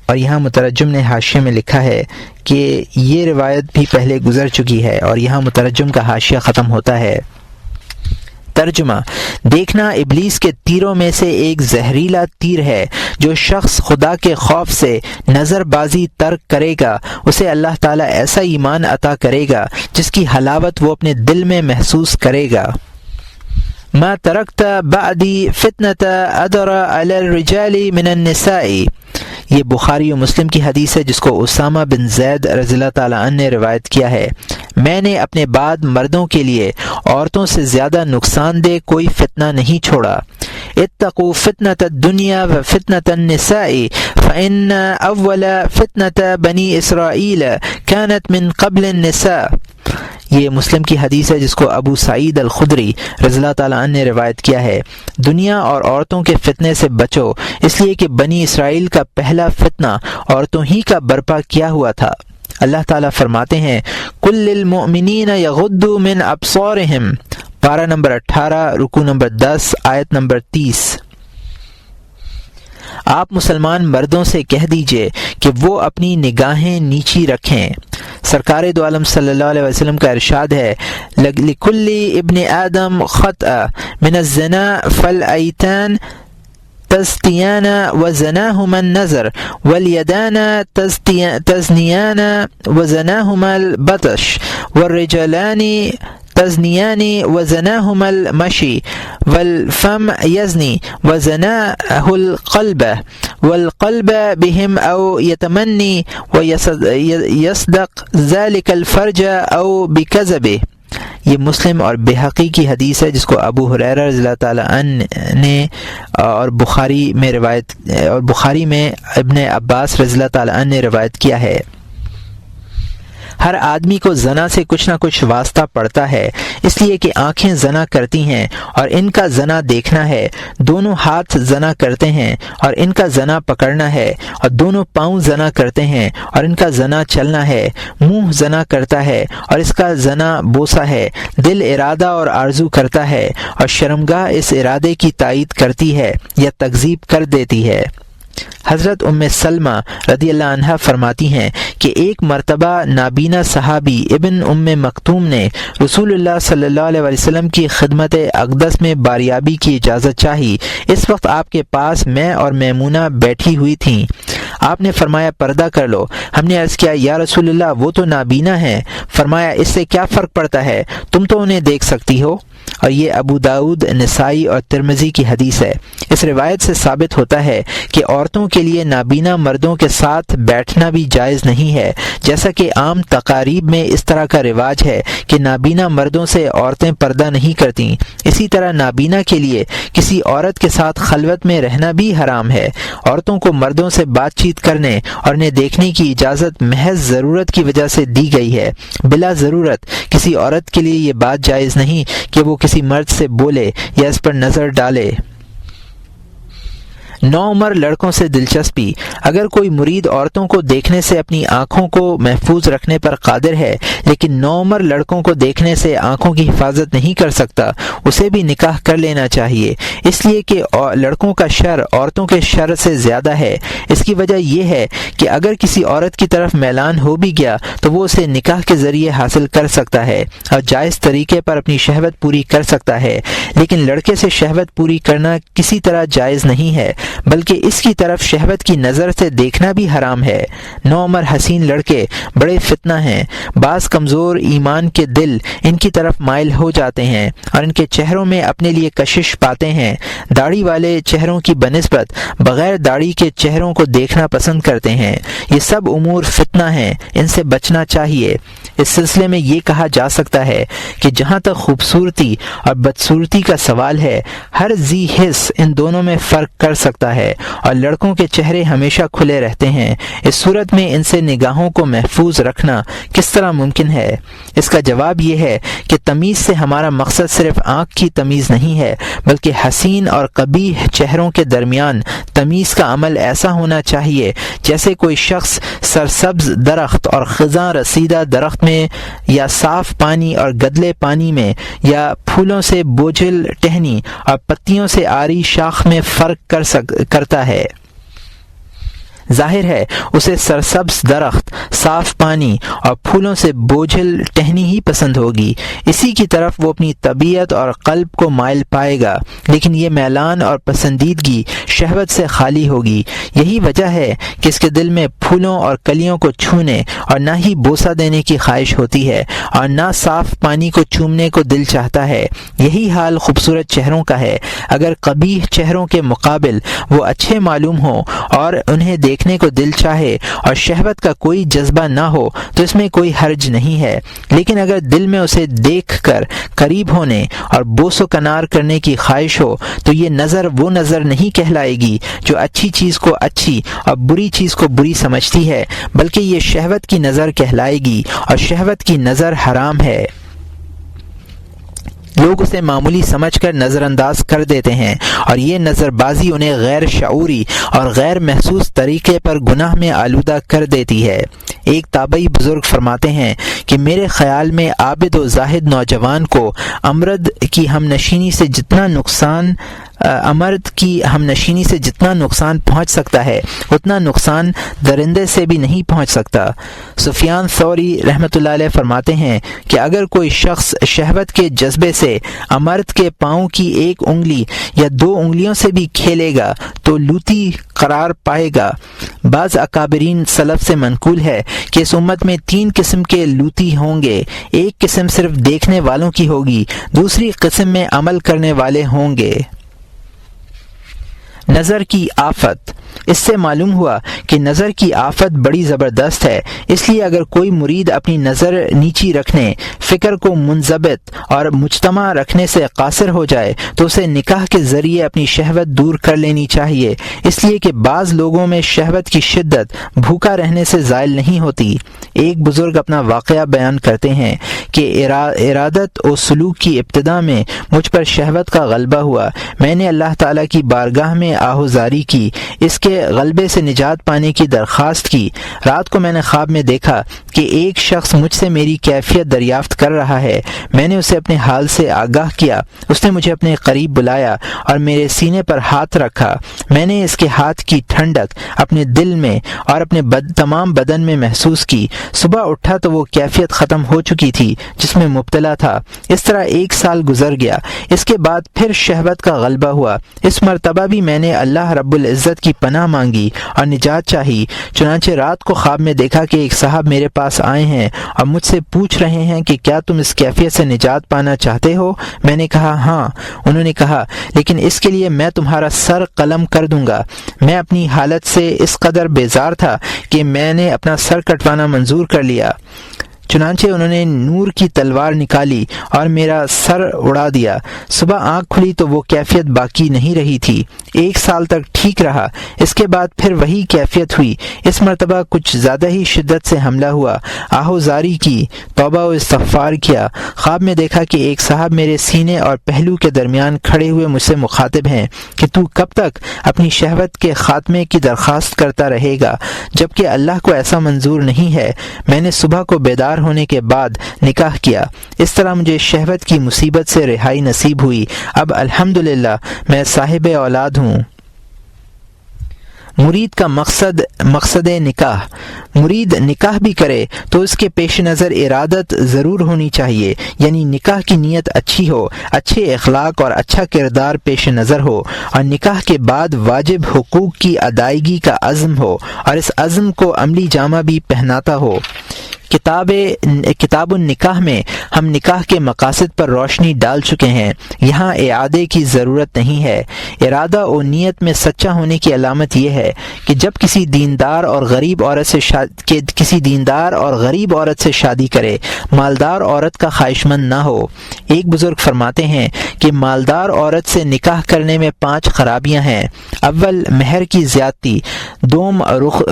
اور یہاں مترجم نے حاشیے میں لکھا ہے کہ یہ روایت بھی پہلے گزر چکی ہے، اور یہاں مترجم کا حاشیہ ختم ہوتا ہے۔ ترجمہ: دیکھنا ابلیس کے تیروں میں سے ایک زہریلا تیر ہے۔ جو شخص خدا کے خوف سے نظر بازی ترک کرے گا اسے اللہ تعالیٰ ایسا ایمان عطا کرے گا جس کی حلاوت وہ اپنے دل میں محسوس کرے گا۔ ما ترکت بعدی فتنۃ ادر علی الرجال من النساء، یہ بخاری و مسلم کی حدیث ہے جس کو اسامہ بن زید رضی اللہ تعالیٰ عنہ نے روایت کیا ہے۔ میں نے اپنے بعد مردوں کے لیے عورتوں سے زیادہ نقصان دہ کوئی فتنہ نہیں چھوڑا۔ اتقوا فتنة الدنیا و فتنة النساء فإن اول فتنة بنی اسرائیل كانت من قبل النساء، یہ مسلم کی حدیث ہے جس کو ابو سعید الخدری رضی اللہ تعالیٰ عنہ نے روایت کیا ہے۔ دنیا اور عورتوں کے فتنے سے بچو، اس لیے کہ بنی اسرائیل کا پہلا فتنہ عورتوں ہی کا برپا کیا ہوا تھا۔ اللہ تعالیٰ فرماتے ہیں قل للمؤمنین یغضوا من ابصارہم، پارہ نمبر 18 رکوع نمبر 10 آیت نمبر 30۔ آپ مسلمان مردوں سے کہہ دیجئے کہ وہ اپنی نگاہیں نیچی رکھیں۔ سرکار دو عالم صلی اللہ علیہ وسلم کا ارشاد ہے لِكُلِّ ابن آدم خطأ من الزنا فالعیتان تزتیان وزناهما النظر والیدان تزنیان وزناهما البطش والرجلان تزنیان وزناهما المشی والفم یزنی وزناه القلب والقلب بهم او یتمنی ویصدق ذلك الفرج او بکذبه۔ یہ مسلم اور بحقی کی حدیث ہے جس کو ابو ہریرہ رضی اللہ تعالیٰ عنہ نے اور بخاری میں ابن عباس رضی اللہ تعالیٰ عنہ نے روایت کیا ہے۔ ہر آدمی کو زنا سے کچھ نہ کچھ واسطہ پڑتا ہے، اس لیے کہ آنکھیں زنا کرتی ہیں اور ان کا زنا دیکھنا ہے، دونوں ہاتھ زنا کرتے ہیں اور ان کا زنا پکڑنا ہے، اور دونوں پاؤں زنا کرتے ہیں اور ان کا زنا چلنا ہے، منہ زنا کرتا ہے اور اس کا زنا بوسہ ہے، دل ارادہ اور آرزو کرتا ہے اور شرمگاہ اس ارادے کی تائید کرتی ہے یا تکذیب کر دیتی ہے۔ حضرت سلمہ رضی اللہ عنہا فرماتی ہیں کہ ایک مرتبہ نابینا صحابی ابن مکتوم نے رسول اللہ صلی اللہ علیہ وسلم کی خدمت اقدس میں باریابی کی اجازت چاہی۔ اس وقت آپ کے پاس میں اور میمونہ بیٹھی ہوئی تھیں۔ آپ نے فرمایا پردہ کر لو۔ ہم نے عرض کیا یا رسول اللہ وہ تو نابینا ہیں۔ فرمایا اس سے کیا فرق پڑتا ہے، تم تو انہیں دیکھ سکتی ہو۔ اور یہ ابو داؤد، نسائی اور ترمذی کی حدیث ہے۔ اس روایت سے ثابت ہوتا ہے کہ عورتوں کے لیے نابینا مردوں کے ساتھ بیٹھنا بھی جائز نہیں ہے، جیسا کہ عام تقاریب میں اس طرح کا رواج ہے کہ نابینا مردوں سے عورتیں پردہ نہیں کرتیں۔ اسی طرح نابینا کے لیے کسی عورت کے ساتھ خلوت میں رہنا بھی حرام ہے۔ عورتوں کو مردوں سے بات چیت کرنے اور انہیں دیکھنے کی اجازت محض ضرورت کی وجہ سے دی گئی ہے۔ بلا ضرورت کسی عورت کے لیے یہ بات جائز نہیں کہ وہ کسی مرد سے بولے یا اس پر نظر ڈالے۔ نوعمر لڑکوں سے دلچسپی۔ اگر کوئی مرید عورتوں کو دیکھنے سے اپنی آنکھوں کو محفوظ رکھنے پر قادر ہے لیکن نوعمر لڑکوں کو دیکھنے سے آنکھوں کی حفاظت نہیں کر سکتا، اسے بھی نکاح کر لینا چاہیے، اس لیے کہ لڑکوں کا شر عورتوں کے شر سے زیادہ ہے۔ اس کی وجہ یہ ہے کہ اگر کسی عورت کی طرف میلان ہو بھی گیا تو وہ اسے نکاح کے ذریعے حاصل کر سکتا ہے اور جائز طریقے پر اپنی شہوت پوری کر سکتا ہے، لیکن لڑکے سے شہوت پوری کرنا کسی طرح جائز نہیں ہے، بلکہ اس کی طرف شہوت کی نظر سے دیکھنا بھی حرام ہے۔ نوعمر حسین لڑکے بڑے فتنہ ہیں۔ بعض کمزور ایمان کے دل ان کی طرف مائل ہو جاتے ہیں اور ان کے چہروں میں اپنے لیے کشش پاتے ہیں۔ داڑھی والے چہروں کی بنسبت بغیر داڑھی کے چہروں کو دیکھنا پسند کرتے ہیں۔ یہ سب امور فتنہ ہیں، ان سے بچنا چاہیے۔ اس سلسلے میں یہ کہا جا سکتا ہے کہ جہاں تک خوبصورتی اور بدصورتی کا سوال ہے، ہر ذی حس ان دونوں میں فرق کر سکتا ہے اور لڑکوں کے چہرے ہمیشہ کھلے رہتے ہیں۔ اس صورت میں ان سے نگاہوں کو محفوظ رکھنا کس طرح ممکن ہے؟ اس کا جواب یہ ہے کہ تمیز سے ہمارا مقصد صرف آنکھ کی تمیز نہیں ہے، بلکہ حسین اور قبیح چہروں کے درمیان تمیز کا عمل ایسا ہونا چاہیے جیسے کوئی شخص سرسبز درخت اور خزاں رسیدہ درخت میں، یا صاف پانی اور گدلے پانی میں، یا پھولوں سے بوجھل ٹہنی اور پتیوں سے آری شاخ میں فرق کرتا ہے۔ ظاہر ہے اسے سرسبز درخت، صاف پانی اور پھولوں سے بوجھل ٹہنی ہی پسند ہوگی۔ اسی کی طرف وہ اپنی طبیعت اور قلب کو مائل پائے گا، لیکن یہ میلان اور پسندیدگی شہوت سے خالی ہوگی۔ یہی وجہ ہے کہ اس کے دل میں پھولوں اور کلیوں کو چھونے اور نہ ہی بوسہ دینے کی خواہش ہوتی ہے اور نہ صاف پانی کو چومنے کو دل چاہتا ہے۔ یہی حال خوبصورت چہروں کا ہے۔ اگر قبیح چہروں کے مقابل وہ اچھے معلوم ہوں اور انہیں دیکھنے کو دل چاہے اور شہوت کا کوئی جذبہ نہ ہو تو اس میں کوئی حرج نہیں ہے، لیکن اگر دل میں اسے دیکھ کر قریب ہونے اور بوس و کنار کرنے کی خواہش ہو تو یہ نظر وہ نظر نہیں کہلائے گی جو اچھی چیز کو اچھی اور بری چیز کو بری سمجھتی ہے، بلکہ یہ شہوت کی نظر کہلائے گی، اور شہوت کی نظر حرام ہے۔ لوگ اسے معمولی سمجھ کر نظر انداز کر دیتے ہیں اور یہ نظر بازی انہیں غیر شعوری اور غیر محسوس طریقے پر گناہ میں آلودہ کر دیتی ہے۔ ایک تابعی بزرگ فرماتے ہیں کہ میرے خیال میں عابد و زاہد نوجوان کو امرد کی ہم نشینی سے جتنا نقصان پہنچ سکتا ہے اتنا نقصان درندے سے بھی نہیں پہنچ سکتا۔ سفیان ثوری رحمۃ اللہ علیہ فرماتے ہیں کہ اگر کوئی شخص شہوت کے جذبے سے امرد کے پاؤں کی ایک انگلی یا 2 انگلیوں سے بھی کھیلے گا تو لوتی قرار پائے گا۔ بعض اکابرین سلف سے منقول ہے کہ اس امت میں 3 قسم کے لوتی ہوں گے۔ ایک قسم صرف دیکھنے والوں کی ہوگی، دوسری قسم میں عمل کرنے والے ہوں گے۔ نظر کی آفت۔ اس سے معلوم ہوا کہ نظر کی آفت بڑی زبردست ہے، اس لیے اگر کوئی مرید اپنی نظر نیچی رکھنے، فکر کو منضبط اور مجتمع رکھنے سے قاصر ہو جائے تو اسے نکاح کے ذریعے اپنی شہوت دور کر لینی چاہیے، اس لیے کہ بعض لوگوں میں شہوت کی شدت بھوکا رہنے سے زائل نہیں ہوتی۔ ایک بزرگ اپنا واقعہ بیان کرتے ہیں کہ ارادت و سلوک کی ابتدا میں مجھ پر شہوت کا غلبہ ہوا۔ میں نے اللہ تعالیٰ کی بارگاہ میں آہوزاری کی، اس کے غلبے سے نجات پانے کی درخواست کی۔ رات کو میں نے خواب میں دیکھا کہ ایک شخص مجھ سے میری کیفیت دریافت کر رہا ہے۔ میں نے اسے اپنے حال سے آگاہ کیا۔ اس نے مجھے اپنے قریب بلایا اور میرے سینے پر ہاتھ رکھا۔ میں نے اس کے ہاتھ کی ٹھنڈک اپنے دل میں اور اپنے تمام بدن میں محسوس کی۔ صبح اٹھا تو وہ کیفیت ختم ہو چکی تھی جس میں مبتلا تھا۔ اس طرح 1 سال گزر گیا۔ اس کے بعد پھر شہوت کا غلبہ ہوا۔ اس مرتبہ بھی میں نے اللہ رب العزت کی پناہ مانگی اور نجات چاہی۔ چنانچہ رات کو خواب میں دیکھا کہ ایک صاحب میرے پاس آئے ہیں اور مجھ سے پوچھ رہے ہیں کہ کیا تم اس کیفیت سے نجات پانا چاہتے ہو؟ میں نے کہا ہاں۔ انہوں نے کہا لیکن اس کے لیے میں تمہارا سر قلم کر دوں گا۔ میں اپنی حالت سے اس قدر بیزار تھا کہ میں نے اپنا سر کٹوانا منظور کر لیا۔ چنانچہ انہوں نے نور کی تلوار نکالی اور میرا سر اڑا دیا۔ صبح آنکھ کھلی تو وہ کیفیت باقی نہیں رہی تھی۔ 1 سال تک ٹھیک رہا۔ اس کے بعد پھر وہی کیفیت ہوئی۔ اس مرتبہ کچھ زیادہ ہی شدت سے حملہ ہوا۔ آہوزاری کی، توبہ و استغفار کیا۔ خواب میں دیکھا کہ ایک صاحب میرے سینے اور پہلو کے درمیان کھڑے ہوئے مجھ سے مخاطب ہیں کہ تو کب تک اپنی شہوت کے خاتمے کی درخواست کرتا رہے گا جبکہ اللہ کو ایسا منظور نہیں ہے۔ میں نے صبح کو بیدار ہونے کے بعد نکاح کیا۔ اس طرح مجھے شہوت کی مصیبت سے رہائی نصیب ہوئی۔ اب الحمدللہ میں صاحب اولاد ہوں۔ مرید کا مقصد نکاح۔ مرید نکاح بھی کرے تو اس کے پیش نظر ارادت ضرور ہونی چاہیے، یعنی نکاح کی نیت اچھی ہو، اچھے اخلاق اور اچھا کردار پیش نظر ہو، اور نکاح کے بعد واجب حقوق کی ادائیگی کا عزم ہو اور اس عزم کو عملی جامہ بھی پہناتا ہو۔ کتاب النکاح میں ہم نکاح کے مقاصد پر روشنی ڈال چکے ہیں، یہاں اعادے کی ضرورت نہیں ہے۔ ارادہ و نیت میں سچا ہونے کی علامت یہ ہے کہ جب کسی دیندار اور غریب عورت سے شادی کرے، مالدار عورت کا خواہشمند نہ ہو۔ ایک بزرگ فرماتے ہیں کہ مالدار عورت سے نکاح کرنے میں 5 خرابیاں ہیں۔ اول، مہر کی زیادتی، دوم،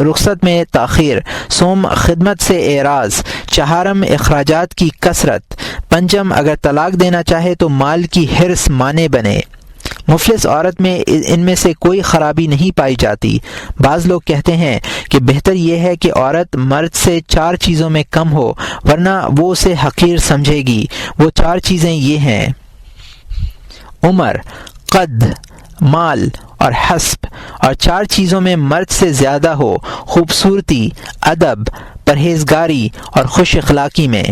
رخصت میں تاخیر، سوم، خدمت سے اعراض، چہارم، اخراجات کی کثرت، پنجم، اگر طلاق دینا چاہے تو مال کی حرص مانے بنے۔ مفلس عورت میں ان میں سے کوئی خرابی نہیں پائی جاتی۔ بعض لوگ کہتے ہیں کہ بہتر یہ ہے کہ عورت مرد سے 4 چیزوں میں کم ہو ورنہ وہ اسے حقیر سمجھے گی۔ وہ 4 چیزیں یہ ہیں: عمر، قد، مال اور حسب، اور 4 چیزوں میں مرد سے زیادہ ہو: خوبصورتی، ادب، پرہیزگاری اور خوش اخلاقی میں۔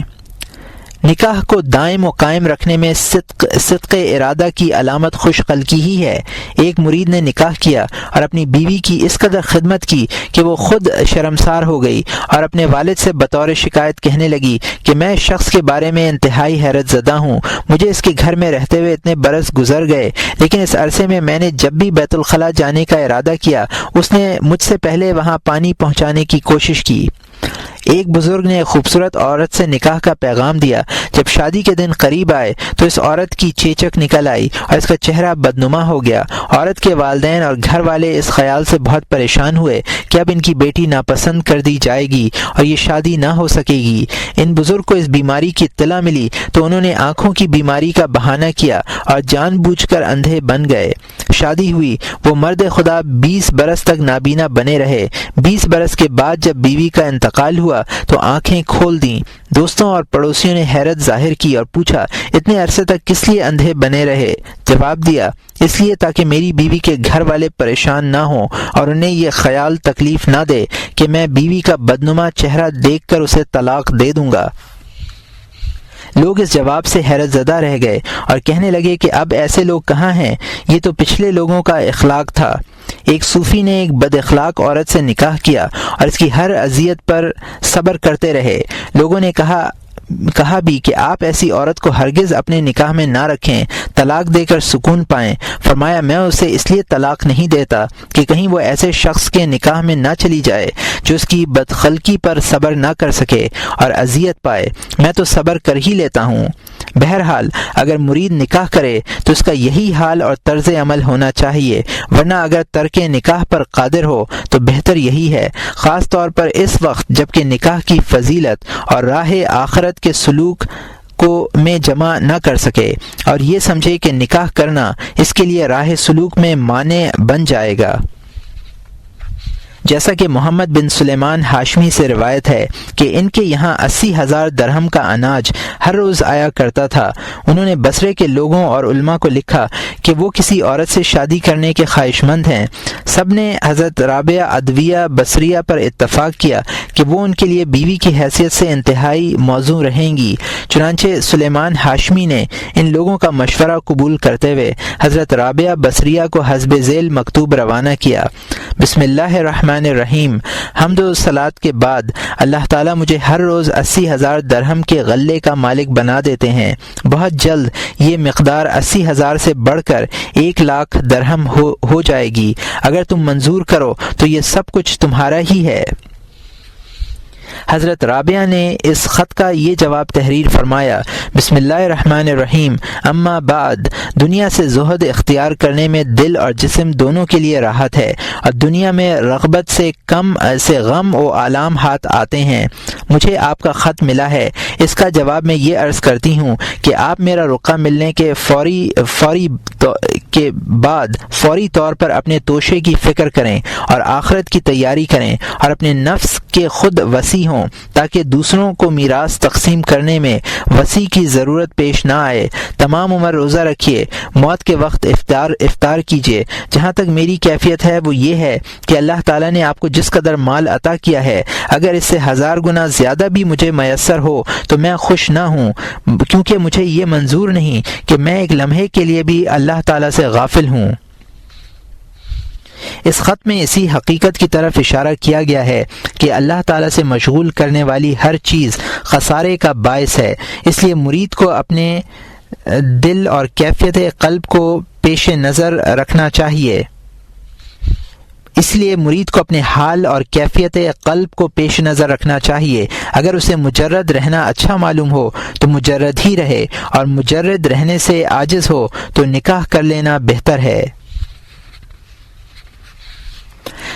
نکاح کو دائم و قائم رکھنے میں صدق ارادہ کی علامت خوش قلقی ہی ہے۔ ایک مرید نے نکاح کیا اور اپنی بیوی کی اس قدر خدمت کی کہ وہ خود شرمسار ہو گئی اور اپنے والد سے بطور شکایت کہنے لگی کہ میں اس شخص کے بارے میں انتہائی حیرت زدہ ہوں۔ مجھے اس کے گھر میں رہتے ہوئے اتنے برس گزر گئے، لیکن اس عرصے میں میں نے جب بھی بیت الخلاء جانے کا ارادہ کیا اس نے مجھ سے پہلے وہاں پانی پہنچانے کی کوشش کی۔ ایک بزرگ نے خوبصورت عورت سے نکاح کا پیغام دیا۔ جب شادی کے دن قریب آئے تو اس عورت کی چیچک نکل آئی اور اس کا چہرہ بدنما ہو گیا۔ عورت کے والدین اور گھر والے اس خیال سے بہت پریشان ہوئے کہ اب ان کی بیٹی ناپسند کر دی جائے گی اور یہ شادی نہ ہو سکے گی۔ ان بزرگ کو اس بیماری کی اطلاع ملی تو انہوں نے آنکھوں کی بیماری کا بہانہ کیا اور جان بوجھ کر اندھے بن گئے۔ شادی ہوئی۔ وہ مرد خدا 20 برس تک نابینا بنے رہے۔ 20 برس کے بعد جب بیوی کا انتقال ہوا تو آنکھیں کھول دیں۔ دوستوں اور پڑوسیوں نے حیرت ظاہر کی اور پوچھا اتنے عرصے تک کس لیے اندھے بنے رہے؟ جواب دیا اس لیے تاکہ میری بیوی کے گھر والے پریشان نہ ہوں اور انہیں یہ خیال تکلیف نہ دے کہ میں بیوی کا بدنما چہرہ دیکھ کر اسے طلاق دے دوں گا۔ لوگ اس جواب سے حیرت زدہ رہ گئے اور کہنے لگے کہ اب ایسے لوگ کہاں ہیں، یہ تو پچھلے لوگوں کا اخلاق تھا۔ ایک صوفی نے ایک بد اخلاق عورت سے نکاح کیا اور اس کی ہر اذیت پر صبر کرتے رہے۔ لوگوں نے کہا بھی کہ آپ ایسی عورت کو ہرگز اپنے نکاح میں نہ رکھیں، طلاق دے کر سکون پائیں۔ فرمایا میں اسے اس لیے طلاق نہیں دیتا کہ کہیں وہ ایسے شخص کے نکاح میں نہ چلی جائے جو اس کی بدخلقی پر صبر نہ کر سکے اور اذیت پائے۔ میں تو صبر کر ہی لیتا ہوں۔ بہرحال اگر مرید نکاح کرے تو اس کا یہی حال اور طرز عمل ہونا چاہیے، ورنہ اگر ترک نکاح پر قادر ہو تو بہتر یہی ہے، خاص طور پر اس وقت جب کہ نکاح کی فضیلت اور راہ آخرت کے سلوک کو میں جمع نہ کر سکے اور یہ سمجھے کہ نکاح کرنا اس کے لیے راہ سلوک میں مانع بن جائے گا۔ جیسا کہ محمد بن سلیمان ہاشمی سے روایت ہے کہ ان کے یہاں 80,000 درہم کا اناج ہر روز آیا کرتا تھا۔ انہوں نے بصرے کے لوگوں اور علماء کو لکھا کہ وہ کسی عورت سے شادی کرنے کے خواہش مند ہیں۔ سب نے حضرت رابعہ ادویہ بصریہ پر اتفاق کیا کہ وہ ان کے لیے بیوی کی حیثیت سے انتہائی موزوں رہیں گی۔ چنانچہ سلیمان ہاشمی نے ان لوگوں کا مشورہ قبول کرتے ہوئے حضرت رابعہ بصریہ کو حسب ذیل مکتوب روانہ کیا: بسم اللہ الرحمن الرحیم، حمد و صلات کے بعد اللہ تعالیٰ مجھے ہر روز 80,000 درہم کے غلے کا مالک بنا دیتے ہیں۔ بہت جلد یہ مقدار 80,000 سے بڑھ کر 1,00,000 درہم ہو جائے گی۔ اگر تم منظور کرو تو یہ سب کچھ تمہارا ہی ہے۔ حضرت رابعہ نے اس خط کا یہ جواب تحریر فرمایا: بسم اللہ الرحمن الرحیم، اما بعد، دنیا سے زہد اختیار کرنے میں دل اور جسم دونوں کے لیے راحت ہے، اور دنیا میں رغبت سے غم و آلام ہاتھ آتے ہیں۔ مجھے آپ کا خط ملا ہے، اس کا جواب میں یہ عرض کرتی ہوں کہ آپ میرا رقعہ ملنے کے فوری طور پر اپنے توشے کی فکر کریں اور آخرت کی تیاری کریں، اور اپنے نفس کے خود وسیع ہوں تاکہ دوسروں کو میراث تقسیم کرنے میں وسیع کی ضرورت پیش نہ آئے۔ تمام عمر روزہ رکھیے، موت کے وقت افطار کیجیے۔ جہاں تک میری کیفیت ہے وہ یہ ہے کہ اللہ تعالیٰ نے آپ کو جس قدر مال عطا کیا ہے، اگر اس سے 1000 گنا زیادہ بھی مجھے میسر ہو تو میں خوش نہ ہوں، کیونکہ مجھے یہ منظور نہیں کہ میں ایک لمحے کے لیے بھی اللہ تعالیٰ سے غافل ہوں۔ اس خط میں اسی حقیقت کی طرف اشارہ کیا گیا ہے کہ اللہ تعالیٰ سے مشغول کرنے والی ہر چیز خسارے کا باعث ہے، اس لیے مرید کو اپنے دل اور کیفیت قلب کو پیش نظر رکھنا چاہیے۔ اس لیے مرید کو اپنے حال اور کیفیت قلب کو پیش نظر رکھنا چاہیے۔ اگر اسے مجرد رہنا اچھا معلوم ہو تو مجرد ہی رہے، اور مجرد رہنے سے عاجز ہو تو نکاح کر لینا بہتر ہے۔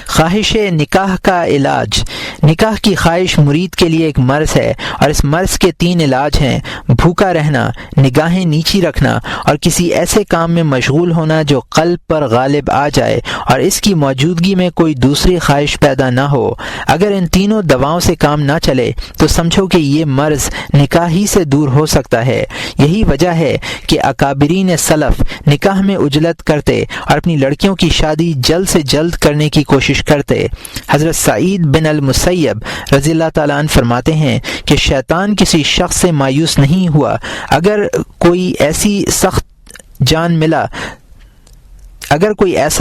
خواہش نکاح کا علاج۔ نکاح کی خواہش مرید کے لیے ایک مرض ہے، اور اس مرض کے 3 علاج ہیں: بھوکا رہنا، نگاہیں نیچی رکھنا، اور کسی ایسے کام میں مشغول ہونا جو قلب پر غالب آ جائے اور اس کی موجودگی میں کوئی دوسری خواہش پیدا نہ ہو۔ اگر ان تینوں دواؤں سے کام نہ چلے تو سمجھو کہ یہ مرض نکاح ہی سے دور ہو سکتا ہے۔ یہی وجہ ہے کہ اکابرین سلف نکاح میں عجلت کرتے اور اپنی لڑکیوں کی شادی جلد سے جلد کرنے کی کوشش کرتے۔ حضرت سعید بن المسیب رضی اللہ تعالیٰ عنہ فرماتے ہیں کہ شیطان کسی شخص سے مایوس نہیں ہوا اگر کوئی ایسا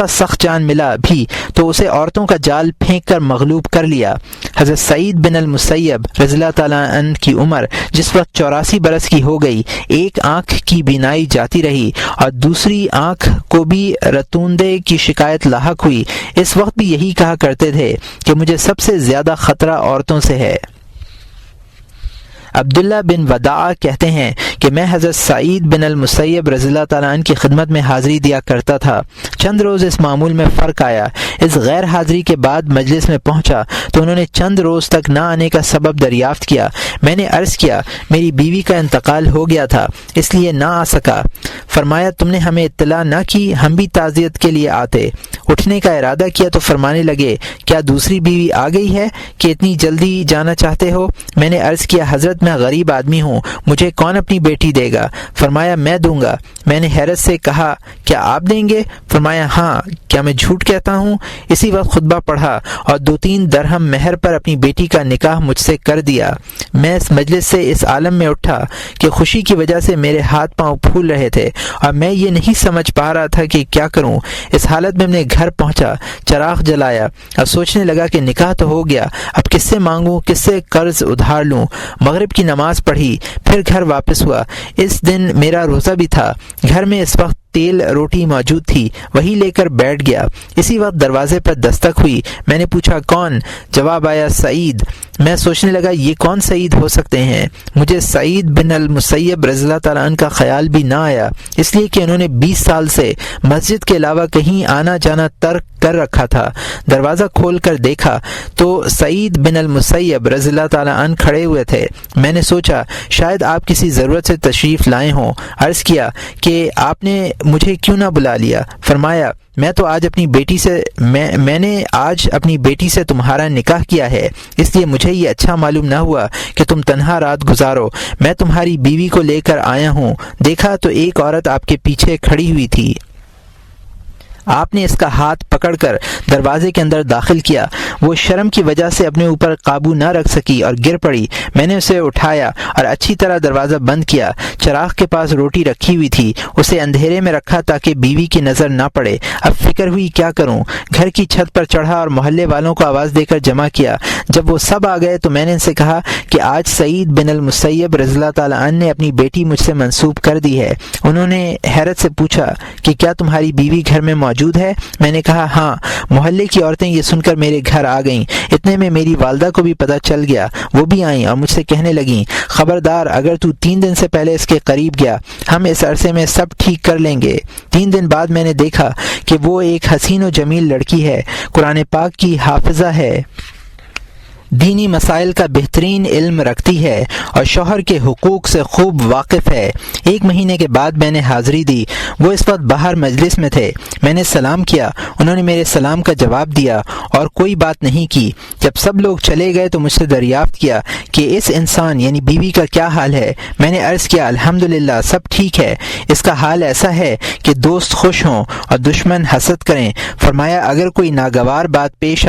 سخت جان ملا بھی تو اسے عورتوں کا جال پھینک کر مغلوب کر لیا۔ حضرت سعید بن المسیب رضی اللہ تعالیٰ عنہ کی عمر جس وقت 84 برس کی ہو گئی، ایک آنکھ کی بینائی جاتی رہی اور دوسری آنکھ کو بھی رتوندے کی شکایت لاحق ہوئی، اس وقت بھی یہی کہا کرتے تھے کہ مجھے سب سے زیادہ خطرہ عورتوں سے ہے۔ عبداللہ بن وداع کہتے ہیں کہ میں حضرت سعید بن المسیب رضی اللہ تعالیٰ عنہ کی خدمت میں حاضری دیا کرتا تھا۔ چند روز اس معمول میں فرق آیا۔ اس غیر حاضری کے بعد مجلس میں پہنچا تو انہوں نے چند روز تک نہ آنے کا سبب دریافت کیا۔ میں نے عرض کیا میری بیوی کا انتقال ہو گیا تھا اس لیے نہ آ سکا۔ فرمایا تم نے ہمیں اطلاع نہ کی، ہم بھی تعزیت کے لیے آتے۔ اٹھنے کا ارادہ کیا تو فرمانے لگے کیا دوسری بیوی آ گئی ہے کہ اتنی جلدی جانا چاہتے ہو؟ میں نے عرض کیا حضرت میں غریب آدمی ہوں، مجھے کون اپنی بیٹی دے گا؟ فرمایا میں دوں گا۔ میں نے حیرت سے کہا کیا آپ دیں گے؟ فرمایا ہاں، کیا میں جھوٹ کہتا ہوں؟ اسی وقت خطبہ پڑھا اور 2-3 درہم مہر پر اپنی بیٹی کا نکاح مجھ سے کر دیا۔ میں اس مجلس سے اس عالم میں اٹھا کہ خوشی کی وجہ سے میرے ہاتھ پاؤں پھول رہے تھے اور میں یہ نہیں سمجھ پا رہا تھا کہ کیا کروں۔ اس حالت میں اپنے گھر پہنچا، چراغ جلایا اور سوچنے لگا کہ نکاح تو ہو گیا، اب کس سے مانگوں، کس سے قرض ادھار لوں؟ مغرب کی نماز پڑھی، پھر گھر واپس ہوا۔ اس دن میرا روزہ بھی تھا۔ گھر میں اس وقت تیل روٹی موجود تھی، وہی لے کر بیٹھ گیا۔ اسی وقت دروازے پر دستک ہوئی۔ میں نے پوچھا کون؟ جواب آیا سعید۔ میں سوچنے لگا یہ کون سعید ہو سکتے ہیں؟ مجھے سعید بن المسیب رضی اللہ تعالیٰ عنہ کا خیال بھی نہ آیا، اس لیے کہ انہوں نے 20 سال سے مسجد کے علاوہ کہیں آنا جانا ترک کر رکھا تھا۔ دروازہ کھول کر دیکھا تو سعید بن المسیب رضی اللہ تعالیٰ عنہ کھڑے ہوئے تھے۔ میں نے سوچا شاید آپ کسی ضرورت سے تشریف لائے ہوں۔ عرض کیا کہ آپ نے مجھے کیوں نہ بلا لیا؟ فرمایا میں نے آج اپنی بیٹی سے تمہارا نکاح کیا ہے، اس لیے مجھے یہ اچھا معلوم نہ ہوا کہ تم تنہا رات گزارو۔ میں تمہاری بیوی کو لے کر آیا ہوں، دیکھا تو ایک عورت آپ کے پیچھے کھڑی ہوئی تھی۔ آپ نے اس کا ہاتھ پکڑ کر دروازے کے اندر داخل کیا، وہ شرم کی وجہ سے اپنے اوپر قابو نہ رکھ سکی اور گر پڑی۔ میں نے اسے اٹھایا اور اچھی طرح دروازہ بند کیا۔ چراغ کے پاس روٹی رکھی ہوئی تھی، اسے اندھیرے میں رکھا تاکہ بیوی کی نظر نہ پڑے۔ اب فکر ہوئی کیا کروں، گھر کی چھت پر چڑھا اور محلے والوں کو آواز دے کر جمع کیا۔ جب وہ سب آ گئے تو میں نے ان سے کہا کہ آج سعید بن المسیب رضی اللہ تعالیٰ عنہ نے اپنی بیٹی مجھ سے منسوب کر دی ہے۔ انہوں نے حیرت سے پوچھا کہ کیا تمہاری بیوی گھر میں موجود ہے؟ میں نے کہا ہاں۔ محلے کی عورتیں یہ سن کر میرے گھر آ گئیں، اتنے میں میری والدہ کو بھی پتہ چل گیا، وہ بھی آئیں اور مجھ سے کہنے لگیں خبردار اگر تو 3 دن سے پہلے اس کے قریب گیا، ہم اس عرصے میں سب ٹھیک کر لیں گے۔ 3 دن بعد میں نے دیکھا کہ وہ ایک حسین و جمیل لڑکی ہے، قرآن پاک کی حافظہ ہے، دینی مسائل کا بہترین علم رکھتی ہے اور شوہر کے حقوق سے خوب واقف ہے۔ 1 مہینے کے بعد میں نے حاضری دی، وہ اس وقت باہر مجلس میں تھے۔ میں نے سلام کیا، انہوں نے میرے سلام کا جواب دیا اور کوئی بات نہیں کی۔ جب سب لوگ چلے گئے تو مجھ سے دریافت کیا کہ اس انسان یعنی بیوی کا کیا حال ہے؟ میں نے عرض کیا الحمدللہ سب ٹھیک ہے، اس کا حال ایسا ہے کہ دوست خوش ہوں اور دشمن حسد کریں۔ فرمایا اگر کوئی ناگوار بات پیش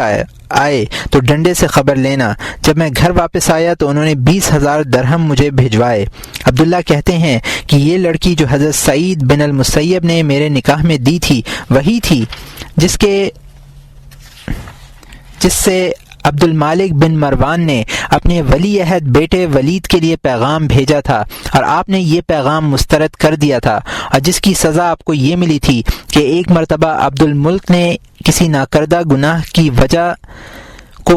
آئے تو ڈنڈے سے خبر لینا۔ جب میں گھر واپس آیا تو انہوں نے 20,000 درہم مجھے بھجوائے۔ عبداللہ کہتے ہیں کہ یہ لڑکی جو حضرت سعید بن المسیب نے میرے نکاح میں دی تھی وہی تھی جس سے عبد المالک بن مروان نے اپنے ولی عہد بیٹے ولید کے لیے پیغام بھیجا تھا اور آپ نے یہ پیغام مسترد کر دیا تھا، اور جس کی سزا آپ کو یہ ملی تھی کہ ایک مرتبہ عبد الملک نے کسی ناکردہ گناہ کی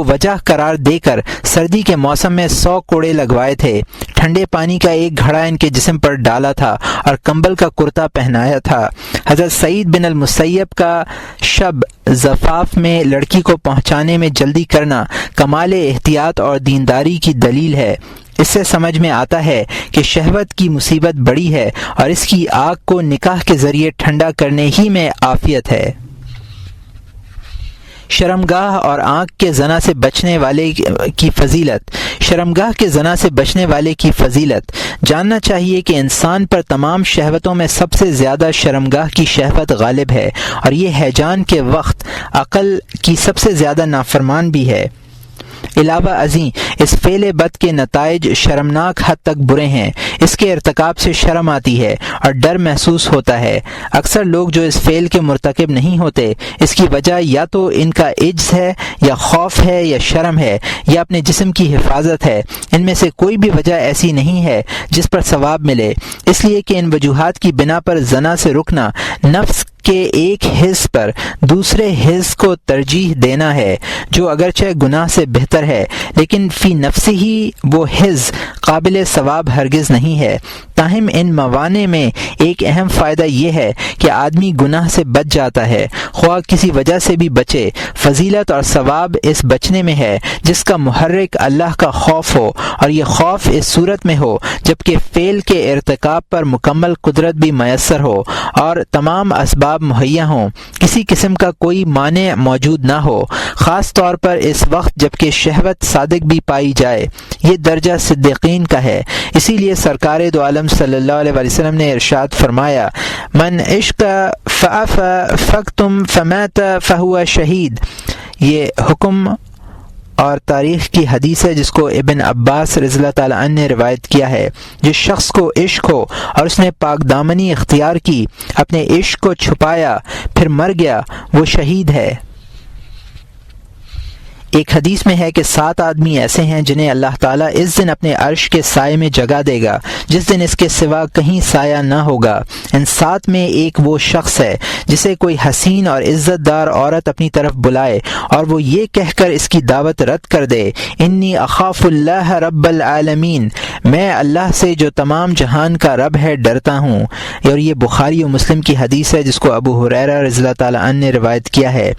وجہ قرار دے کر سردی کے موسم میں 100 کوڑے لگوائے تھے، ٹھنڈے پانی کا ایک گھڑا ان کے جسم پر ڈالا تھا اور کمبل کا کرتا پہنایا تھا۔ حضرت سعید بن المسیب کا شب زفاف میں لڑکی کو پہنچانے میں جلدی کرنا کمال احتیاط اور دینداری کی دلیل ہے۔ اس سے سمجھ میں آتا ہے کہ شہوت کی مصیبت بڑی ہے اور اس کی آگ کو نکاح کے ذریعے ٹھنڈا کرنے ہی میں عافیت ہے۔ شرمگاہ اور آنکھ کے زنا سے بچنے والے کی فضیلت۔ شرمگاہ کے زنا سے بچنے والے کی فضیلت۔ جاننا چاہیے کہ انسان پر تمام شہوتوں میں سب سے زیادہ شرمگاہ کی شہوت غالب ہے، اور یہ ہیجان کے وقت عقل کی سب سے زیادہ نافرمان بھی ہے۔ علاوہ ازیں اس فعل بد کے نتائج شرمناک حد تک برے ہیں، اس کے ارتکاب سے شرم آتی ہے اور ڈر محسوس ہوتا ہے۔ اکثر لوگ جو اس فعل کے مرتکب نہیں ہوتے، اس کی وجہ یا تو ان کا عجز ہے یا خوف ہے یا شرم ہے یا اپنے جسم کی حفاظت ہے۔ ان میں سے کوئی بھی وجہ ایسی نہیں ہے جس پر ثواب ملے، اس لیے کہ ان وجوہات کی بنا پر زنا سے رکنا نفس کے ایک حص پر دوسرے حص کو ترجیح دینا ہے جو اگرچہ گناہ سے بہتر ہے، لیکن فی نفسی ہی وہ حص قابل ثواب ہرگز نہیں ہے۔ تاہم ان موانع میں ایک اہم فائدہ یہ ہے کہ آدمی گناہ سے بچ جاتا ہے، خواہ کسی وجہ سے بھی بچے۔ فضیلت اور ثواب اس بچنے میں ہے جس کا محرک اللہ کا خوف ہو، اور یہ خوف اس صورت میں ہو جبکہ فعل کے ارتکاب پر مکمل قدرت بھی میسر ہو اور تمام اسباب مہیا ہوں، کسی قسم کا کوئی مانع موجود نہ ہو، خاص طور پر اس وقت جبکہ شہوت صادق بھی پائی جائے۔ یہ درجہ صدیقین کا ہے۔ اسی لیے سرکار دو عالم صلی اللہ علیہ وسلم نے ارشاد فرمایا من عشق فاقتم فمات فہو شہید۔ یہ حکم اور تاریخ کی حدیث ہے جس کو ابن عباس رضی اللہ تعالیٰ عنہ نے روایت کیا ہے۔ جس شخص کو عشق ہو اور اس نے پاک دامنی اختیار کی، اپنے عشق کو چھپایا پھر مر گیا، وہ شہید ہے۔ ایک حدیث میں ہے کہ 7 آدمی ایسے ہیں جنہیں اللہ تعالیٰ اس دن اپنے عرش کے سائے میں جگہ دے گا جس دن اس کے سوا کہیں سایہ نہ ہوگا۔ ان 7 میں ایک وہ شخص ہے جسے کوئی حسین اور عزت دار عورت اپنی طرف بلائے اور وہ یہ کہہ کر اس کی دعوت رد کر دے انی اخاف اللہ رب العالمین، میں اللہ سے جو تمام جہان کا رب ہے ڈرتا ہوں۔ اور یہ بخاری و مسلم کی حدیث ہے جس کو ابو ہریرہ رضی اللہ تعالیٰ عنہ نے روایت کیا ہے۔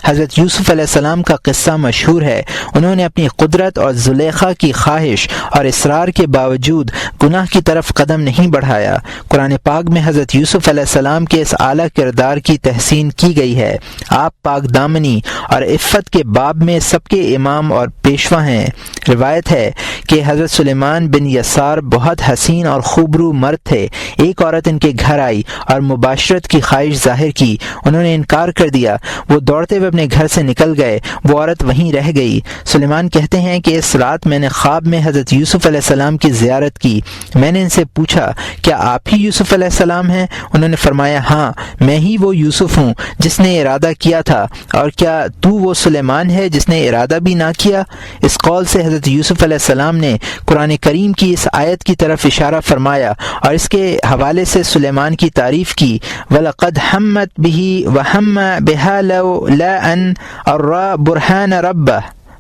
حضرت یوسف علیہ السلام کا قصہ مشہور مشہور ہے، انہوں نے اپنی قدرت اور زلیخا کی خواہش اور اصرار کے باوجود گناہ کی طرف قدم نہیں بڑھایا۔ قرآن پاک میں حضرت یوسف علیہ السلام کے اس اعلیٰ کردار کی تحسین کی گئی ہے۔ آپ پاک دامنی اور عفت کے باب میں سب کے امام اور پیشوا ہیں۔ روایت ہے کہ حضرت سلیمان بن یسار بہت حسین اور خوبرو مرد تھے۔ ایک عورت ان کے گھر آئی اور مباشرت کی خواہش ظاہر کی، انہوں نے انکار کر دیا، وہ دوڑتے ہوئے اپنے گھر سے نکل گئے، وہ عورت وہیں رہ گئی۔ سلیمان کہتے ہیں کہ اس رات میں نے خواب میں حضرت یوسف علیہ السلام کی زیارت کی۔ میں نے ان سے پوچھا، کیا آپ ہی یوسف علیہ السلام ہیں؟ انہوں نے فرمایا، ہاں میں ہی وہ یوسف ہوں جس نے ارادہ کیا تھا، اور کیا تو وہ سلیمان ہے جس نے ارادہ بھی نہ کیا؟ اس قول سے حضرت یوسف علیہ السلام نے قرآن کریم کی اس آیت کی طرف اشارہ فرمایا اور اس کے حوالے سے سلیمان کی تعریف کی۔ وَلَقَدْ حَمَّتْ بِهِ وَحَمَّ بِهَا لَوْلَا أَنْ أَرَّىٰ بُرْهَانَ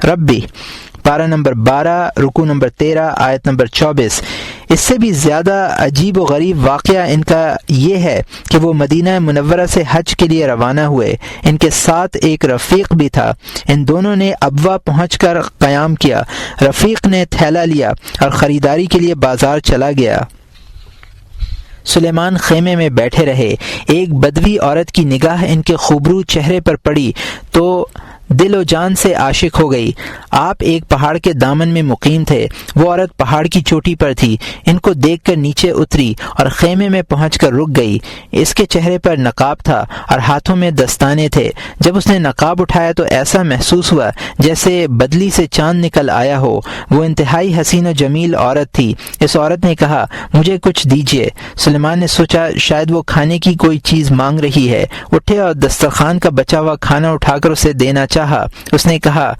رَبِّهِ پارہ نمبر 12 رکوع نمبر 13 آیت نمبر 24۔ اس سے بھی زیادہ عجیب و غریب واقعہ ان کا یہ ہے کہ وہ مدینہ منورہ سے حج کے لیے روانہ ہوئے، ان کے ساتھ ایک رفیق بھی تھا۔ ان دونوں نے ابوا پہنچ کر قیام کیا، رفیق نے تھیلا لیا اور خریداری کے لیے بازار چلا گیا۔ سلیمان خیمے میں بیٹھے رہے۔ ایک بدوی عورت کی نگاہ ان کے خوبرو چہرے پر پڑی تو دل و جان سے عاشق ہو گئی۔ آپ ایک پہاڑ کے دامن میں مقیم تھے، وہ عورت پہاڑ کی چوٹی پر تھی۔ ان کو دیکھ کر نیچے اتری اور خیمے میں پہنچ کر رک گئی۔ اس کے چہرے پر نقاب تھا اور ہاتھوں میں دستانے تھے۔ جب اس نے نقاب اٹھایا تو ایسا محسوس ہوا جیسے بدلی سے چاند نکل آیا ہو۔ وہ انتہائی حسین و جمیل عورت تھی۔ اس عورت نے کہا، مجھے کچھ دیجیے۔ سلیمان نے سوچا شاید وہ کھانے کی کوئی چیز مانگ رہی ہے، اٹھے اور دسترخوان کا بچا ہوا کھانا اٹھا کر اسے دینا چاہا۔ اس نے کہا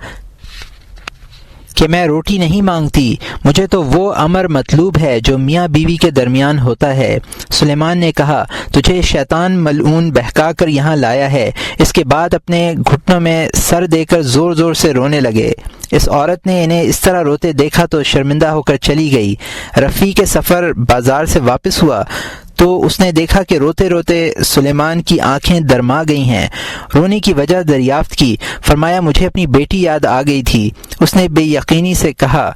کہ میں روٹی نہیں مانگتی، مجھے تو وہ امر مطلوب ہے جو میاں بیوی کے درمیان ہوتا ہے۔ سلیمان نے کہا، تجھے شیطان ملعون بہکا کر یہاں لایا ہے۔ اس کے بعد اپنے گھٹنوں میں سر دے کر زور زور سے رونے لگے۔ اس عورت نے انہیں اس طرح روتے دیکھا تو شرمندہ ہو کر چلی گئی۔ رفیع کے سفر بازار سے واپس ہوا تو اس نے دیکھا کہ روتے روتے سلیمان کی آنکھیں درما گئی ہیں۔ رونے کی وجہ دریافت کی، فرمایا مجھے اپنی بیٹی یاد آ گئی تھی۔ اس نے بے یقینی سے کہا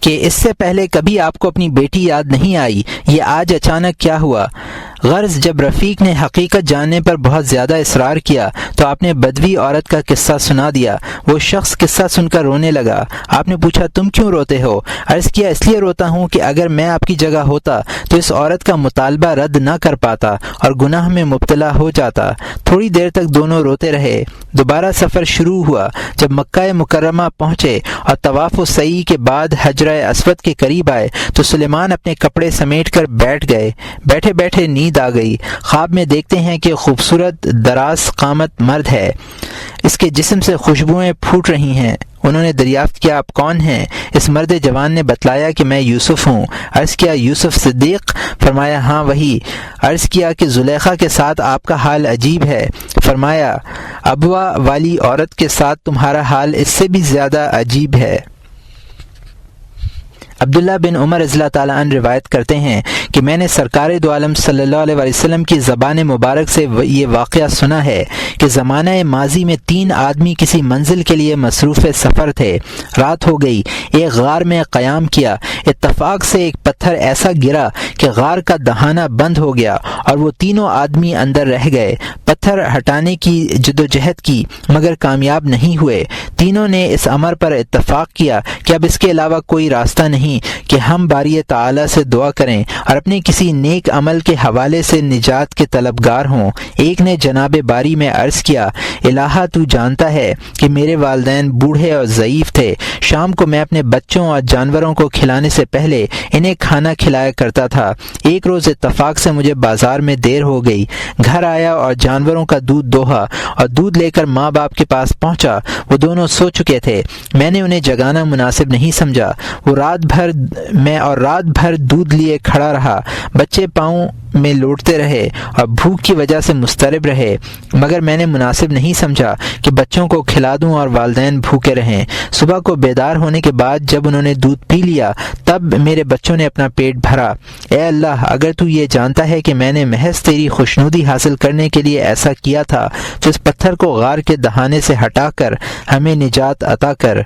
کہ اس سے پہلے کبھی آپ کو اپنی بیٹی یاد نہیں آئی، یہ آج اچانک کیا ہوا؟ غرض جب رفیق نے حقیقت جاننے پر بہت زیادہ اصرار کیا تو آپ نے بدوی عورت کا قصہ سنا دیا۔ وہ شخص قصہ سن کر رونے لگا۔ آپ نے پوچھا، تم کیوں روتے ہو؟ عرض کیا، اس لیے روتا ہوں کہ اگر میں آپ کی جگہ ہوتا تو اس عورت کا مطالبہ رد نہ کر پاتا اور گناہ میں مبتلا ہو جاتا۔ تھوڑی دیر تک دونوں روتے رہے۔ دوبارہ سفر شروع ہوا۔ جب مکہ مکرمہ پہنچے اور طواف و سعی کے بعد حجرہ اسود کے قریب آئے تو سلیمان اپنے کپڑے سمیٹ کر بیٹھ گئے۔ بیٹھے بیٹھے نیند آ گئی۔ خواب میں دیکھتے ہیں کہ خوبصورت دراز قامت مرد ہے، اس کے جسم سے خوشبوئیں پھوٹ رہی ہیں۔ انہوں نے دریافت کیا، آپ کون ہیں؟ اس مرد جوان نے بتلایا کہ میں یوسف ہوں۔ عرض کیا، یوسف صدیق؟ فرمایا ہاں وہی۔ عرض کیا کہ زلیخا کے ساتھ آپ کا حال عجیب ہے۔ فرمایا ابوا والی عورت کے ساتھ تمہارا حال اس سے بھی زیادہ عجیب ہے۔ عبداللہ بن عمر رضی اللہ تعالیٰ عنہ روایت کرتے ہیں کہ میں نے سرکار دو عالم صلی اللہ علیہ وسلم کی زبان مبارک سے یہ واقعہ سنا ہے کہ زمانہ ماضی میں 3 آدمی کسی منزل کے لیے مصروف سفر تھے۔ رات ہو گئی، ایک غار میں قیام کیا۔ اتفاق سے ایک پتھر ایسا گرا کہ غار کا دہانہ بند ہو گیا اور وہ تینوں آدمی اندر رہ گئے۔ پتھر ہٹانے کی جدوجہد کی مگر کامیاب نہیں ہوئے۔ تینوں نے اس امر پر اتفاق کیا کہ اب اس کے علاوہ کوئی راستہ نہیں کہ ہم باری تعالیٰ سے دعا کریں اور اپنے کسی نیک عمل کے حوالے سے نجات کے طلبگار ہوں۔ ایک نے جناب باری میں عرض کیا، الہا تو جانتا ہے کہ میرے والدین بوڑھے اور ضعیف تھے۔ شام کو میں اپنے بچوں اور جانوروں کو کھلانے سے پہلے انہیں کھانا کھلایا کرتا تھا۔ ایک روز اتفاق سے مجھے بازار میں دیر ہو گئی۔ گھر آیا اور جانوروں کا دودھ دوہا اور دودھ لے کر ماں باپ کے پاس پہنچا۔ وہ دونوں سو چکے تھے۔ میں نے انہیں جگانا مناسب نہیں سمجھا۔ وہ رات رات بھر دودھ لیے کھڑا رہا، بچے پاؤں میں لوٹتے رہے اور بھوک کی وجہ سے مضطرب رہے، مگر میں نے مناسب نہیں سمجھا کہ بچوں کو کھلا دوں اور والدین بھوکے رہیں۔ صبح کو بیدار ہونے کے بعد جب انہوں نے دودھ پی لیا تب میرے بچوں نے اپنا پیٹ بھرا۔ اے اللہ، اگر تو یہ جانتا ہے کہ میں نے محض تیری خوشنودی حاصل کرنے کے لیے ایسا کیا تھا تو اس پتھر کو غار کے دہانے سے ہٹا کر ہمیں نجات عطا کر۔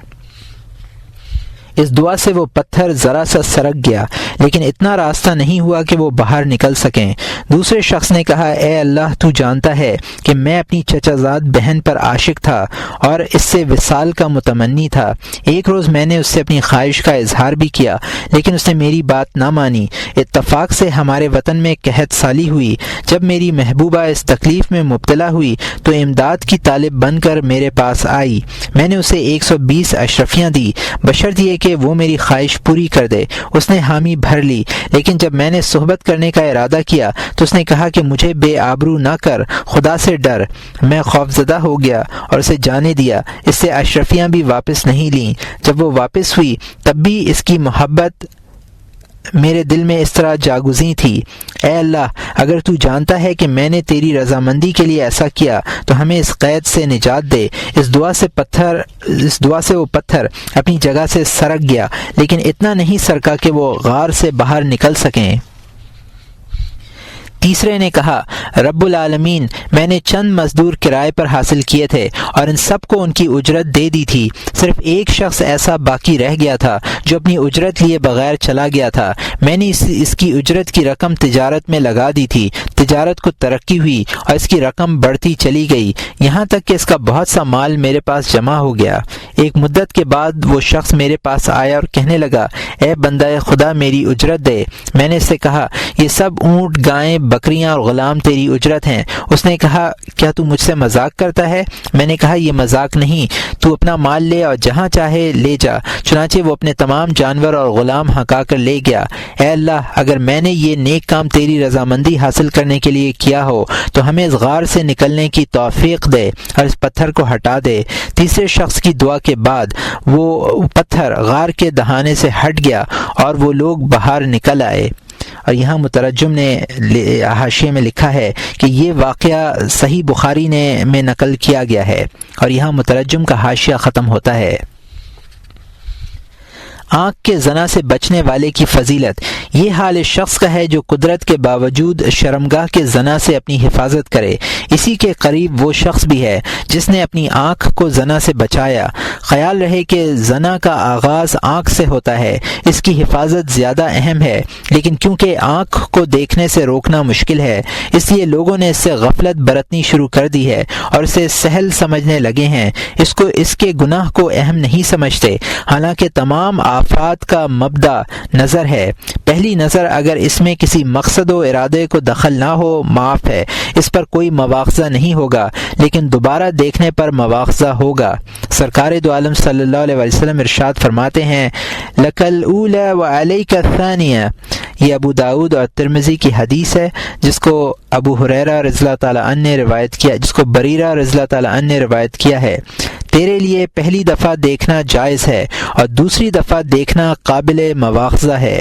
اس دعا سے وہ پتھر ذرا سا سرک گیا، لیکن اتنا راستہ نہیں ہوا کہ وہ باہر نکل سکیں۔ دوسرے شخص نے کہا، اے اللہ، تو جانتا ہے کہ میں اپنی چچا زاد بہن پر عاشق تھا اور اس سے وصال کا متمنی تھا۔ ایک روز میں نے اس سے اپنی خواہش کا اظہار بھی کیا، لیکن اس نے میری بات نہ مانی۔ اتفاق سے ہمارے وطن میں قحط سالی ہوئی۔ جب میری محبوبہ اس تکلیف میں مبتلا ہوئی تو امداد کی طالب بن کر میرے پاس آئی۔ میں نے اسے 120 اشرفیاں دی بشرط یہ کہ وہ میری خواہش پوری کر دے۔ اس نے حامی بھر لی، لیکن جب میں نے صحبت کرنے کا ارادہ کیا تو اس نے کہا کہ مجھے بے آبرو نہ کر، خدا سے ڈر۔ میں خوفزدہ ہو گیا اور اسے جانے دیا۔ اس سے اشرفیاں بھی واپس نہیں لیں۔ جب وہ واپس ہوئی تب بھی اس کی محبت میرے دل میں اس طرح جاگزیں تھی۔ اے اللہ، اگر تو جانتا ہے کہ میں نے تیری رضامندی کے لیے ایسا کیا تو ہمیں اس قید سے نجات دے۔ اس دعا سے وہ پتھر اپنی جگہ سے سرک گیا، لیکن اتنا نہیں سرکا کہ وہ غار سے باہر نکل سکیں۔ تیسرے نے کہا، رب العالمین، میں نے چند مزدور کرائے پر حاصل کیے تھے اور ان سب کو ان کی اجرت دے دی تھی۔ صرف ایک شخص ایسا باقی رہ گیا تھا جو اپنی اجرت لیے بغیر چلا گیا تھا۔ میں نے اس کی اجرت کی رقم تجارت میں لگا دی تھی۔ تجارت کو ترقی ہوئی اور اس کی رقم بڑھتی چلی گئی، یہاں تک کہ اس کا بہت سا مال میرے پاس جمع ہو گیا۔ ایک مدت کے بعد وہ شخص میرے پاس آیا اور کہنے لگا، اے بندہ خدا، میری اجرت دے۔ میں نے اس سے کہا، یہ سب اونٹ، گائیں، بکریاں اور غلام تیری اجرت ہیں۔ اس نے کہا، کیا تو مجھ سے مذاق کرتا ہے؟ میں نے کہا، یہ مذاق نہیں، تو اپنا مال لے اور جہاں چاہے لے جا۔ چنانچہ وہ اپنے تمام جانور اور غلام ہکا کر لے گیا۔ اے اللہ، اگر میں نے یہ نیک کام تیری رضامندی حاصل کرنے کے لیے کیا ہو تو ہمیں اس غار سے نکلنے کی توفیق دے اور اس پتھر کو ہٹا دے۔ تیسرے شخص کی دعا کے بعد وہ پتھر غار کے دہانے سے ہٹ گیا اور وہ لوگ باہر نکل آئے۔ اور یہاں مترجم نے حاشیے میں لکھا ہے کہ یہ واقعہ صحیح بخاری میں نقل کیا گیا ہے، اور یہاں مترجم کا حاشیہ ختم ہوتا ہے۔ آنکھ کے زنا سے بچنے والے کی فضیلت۔ یہ حال اس شخص کا ہے جو قدرت کے باوجود شرمگاہ کے زنا سے اپنی حفاظت کرے۔ اسی کے قریب وہ شخص بھی ہے جس نے اپنی آنکھ کو زنا سے بچایا۔ خیال رہے کہ زنا کا آغاز آنکھ سے ہوتا ہے، اس کی حفاظت زیادہ اہم ہے، لیکن کیونکہ آنکھ کو دیکھنے سے روکنا مشکل ہے اس لیے لوگوں نے اس سے غفلت برتنی شروع کر دی ہے اور اسے سہل سمجھنے لگے ہیں۔ اس کے گناہ کو اہم نہیں سمجھتے، حالانکہ تمام آفات کا مبدا نظر ہے۔ پہلی نظر اگر اس میں کسی مقصد و ارادے کو دخل نہ ہو معاف ہے، اس پر کوئی مواخذہ نہیں ہوگا، لیکن دوبارہ دیکھنے پر مواخذہ ہوگا۔ سرکار دو عالم صلی اللہ علیہ وسلم ارشاد فرماتے ہیں، لک الاولی و علیک الثانیہ۔ یہ ابو داؤد اور ترمذی کی حدیث ہے جس کو ابو ہریرہ رضی اللہ تعالیٰ عنہ نے روایت کیا، جس کو بریرہ رضی اللہ تعالیٰ عنہ نے روایت کیا ہے۔ تیرے لیے پہلی دفعہ دیکھنا جائز ہے اور دوسری دفعہ دیکھنا قابل مواخذہ ہے۔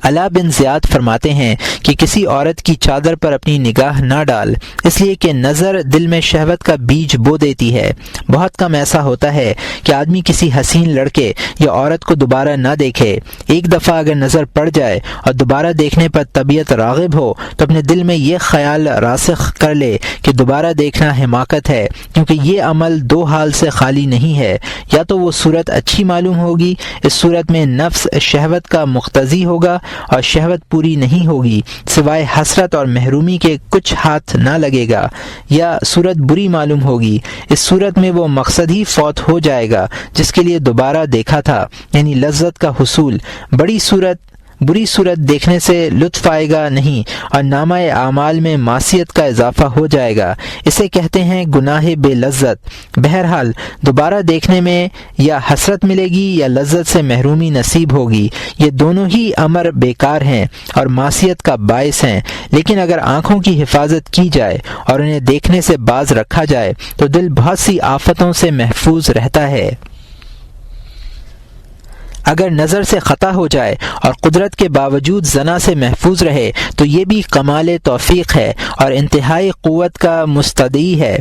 علا بن زیاد فرماتے ہیں کہ کسی عورت کی چادر پر اپنی نگاہ نہ ڈال، اس لیے کہ نظر دل میں شہوت کا بیج بو دیتی ہے۔ بہت کم ایسا ہوتا ہے کہ آدمی کسی حسین لڑکے یا عورت کو دوبارہ نہ دیکھے۔ ایک دفعہ اگر نظر پڑ جائے اور دوبارہ دیکھنے پر طبیعت راغب ہو تو اپنے دل میں یہ خیال راسخ کر لے کہ دوبارہ دیکھنا حماقت ہے، کیونکہ یہ عمل دو حال سے خالی نہیں ہے، یا تو وہ صورت اچھی معلوم ہوگی، اس صورت میں نفس شہوت کا مقتضی ہوگا اور شہوت پوری نہیں ہوگی، سوائے حسرت اور محرومی کے کچھ ہاتھ نہ لگے گا، یا صورت بری معلوم ہوگی، اس صورت میں وہ مقصد ہی فوت ہو جائے گا جس کے لیے دوبارہ دیکھا تھا، یعنی لذت کا حصول۔ بری صورت دیکھنے سے لطف آئے گا نہیں اور نامہ اعمال میں معصیت کا اضافہ ہو جائے گا، اسے کہتے ہیں گناہ بے لذت۔ بہرحال دوبارہ دیکھنے میں یا حسرت ملے گی یا لذت سے محرومی نصیب ہوگی، یہ دونوں ہی امر بیکار ہیں اور معصیت کا باعث ہیں، لیکن اگر آنکھوں کی حفاظت کی جائے اور انہیں دیکھنے سے باز رکھا جائے تو دل بہت سی آفتوں سے محفوظ رہتا ہے۔ اگر نظر سے خطا ہو جائے اور قدرت کے باوجود زنا سے محفوظ رہے تو یہ بھی کمال توفیق ہے اور انتہائی قوت کا مستدعی ہے۔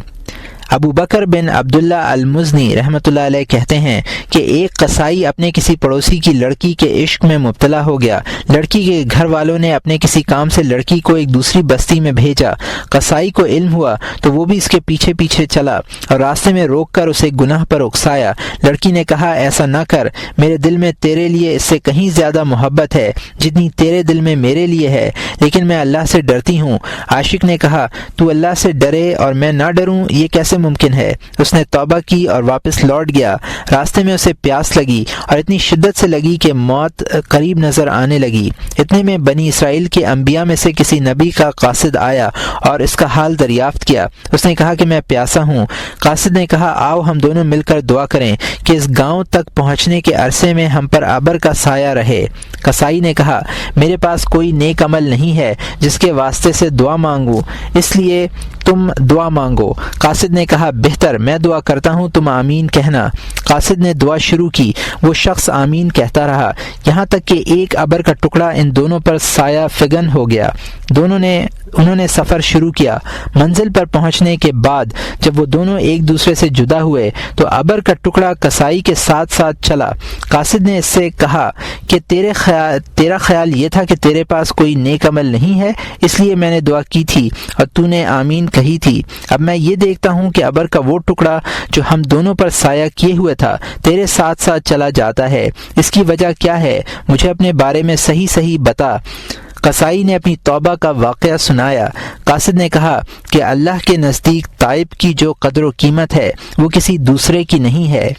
ابو بکر بن عبداللہ المزنی رحمۃ اللہ علیہ کہتے ہیں کہ ایک قصائی اپنے کسی پڑوسی کی لڑکی کے عشق میں مبتلا ہو گیا۔ لڑکی کے گھر والوں نے اپنے کسی کام سے لڑکی کو ایک دوسری بستی میں بھیجا۔ قصائی کو علم ہوا تو وہ بھی اس کے پیچھے پیچھے چلا اور راستے میں روک کر اسے گناہ پر اکسایا۔ لڑکی نے کہا ایسا نہ کر، میرے دل میں تیرے لیے اس سے کہیں زیادہ محبت ہے جتنی تیرے دل میں میرے لیے ہے، لیکن میں اللہ سے ڈرتی ہوں۔ عاشق نے کہا تو اللہ سے ڈرے اور میں نہ ڈروں، یہ کیسے ممکن ہے؟ اس نے توبہ کی اور واپس لوٹ گیا۔ راستے میں اسے پیاس لگی اور اتنی شدت سے لگی کہ موت قریب نظر آنے لگی۔ اتنے میں بنی اسرائیل کے انبیاء میں سے کسی نبی کا قاصد آیا اور اس کا حال دریافت کیا۔ اس نے کہا کہ میں پیاسا ہوں۔ قاصد نے کہا آؤ ہم دونوں مل کر دعا کریں کہ اس گاؤں تک پہنچنے کے عرصے میں ہم پر ابر کا سایہ رہے۔ قصائی نے کہا میرے پاس کوئی نیک عمل نہیں ہے جس کے واسطے سے دعا مانگوں، اس لیے تم دعا مانگو۔ قاصد نے کہا بہتر، میں دعا کرتا ہوں، تم آمین کہنا۔ قاصد نے دعا شروع کی، وہ شخص آمین کہتا رہا یہاں تک کہ ایک ابر کا ٹکڑا ان دونوں پر سایہ فگن ہو گیا۔ انہوں نے سفر شروع کیا۔ منزل پر پہنچنے کے بعد جب وہ دونوں ایک دوسرے سے جدا ہوئے تو ابر کا ٹکڑا قصائی کے ساتھ ساتھ چلا۔ قاصد نے اس سے کہا کہ تیرا خیال یہ تھا کہ تیرے پاس کوئی نیک عمل نہیں ہے، اس لیے میں نے دعا کی تھی اور تو نے آمین کہی تھی۔ اب میں یہ دیکھتا ہوں کہ ابر کا وہ ٹکڑا جو ہم دونوں پر سایہ کیے ہوئے تھا تیرے ساتھ ساتھ چلا جاتا ہے، اس کی وجہ کیا ہے؟ مجھے اپنے بارے میں صحیح بتا۔ قصائی نے اپنی توبہ کا واقعہ سنایا۔ قاصد نے کہا کہ اللہ کے نزدیک تائب کی جو قدر و قیمت ہے وہ کسی دوسرے کی نہیں ہے۔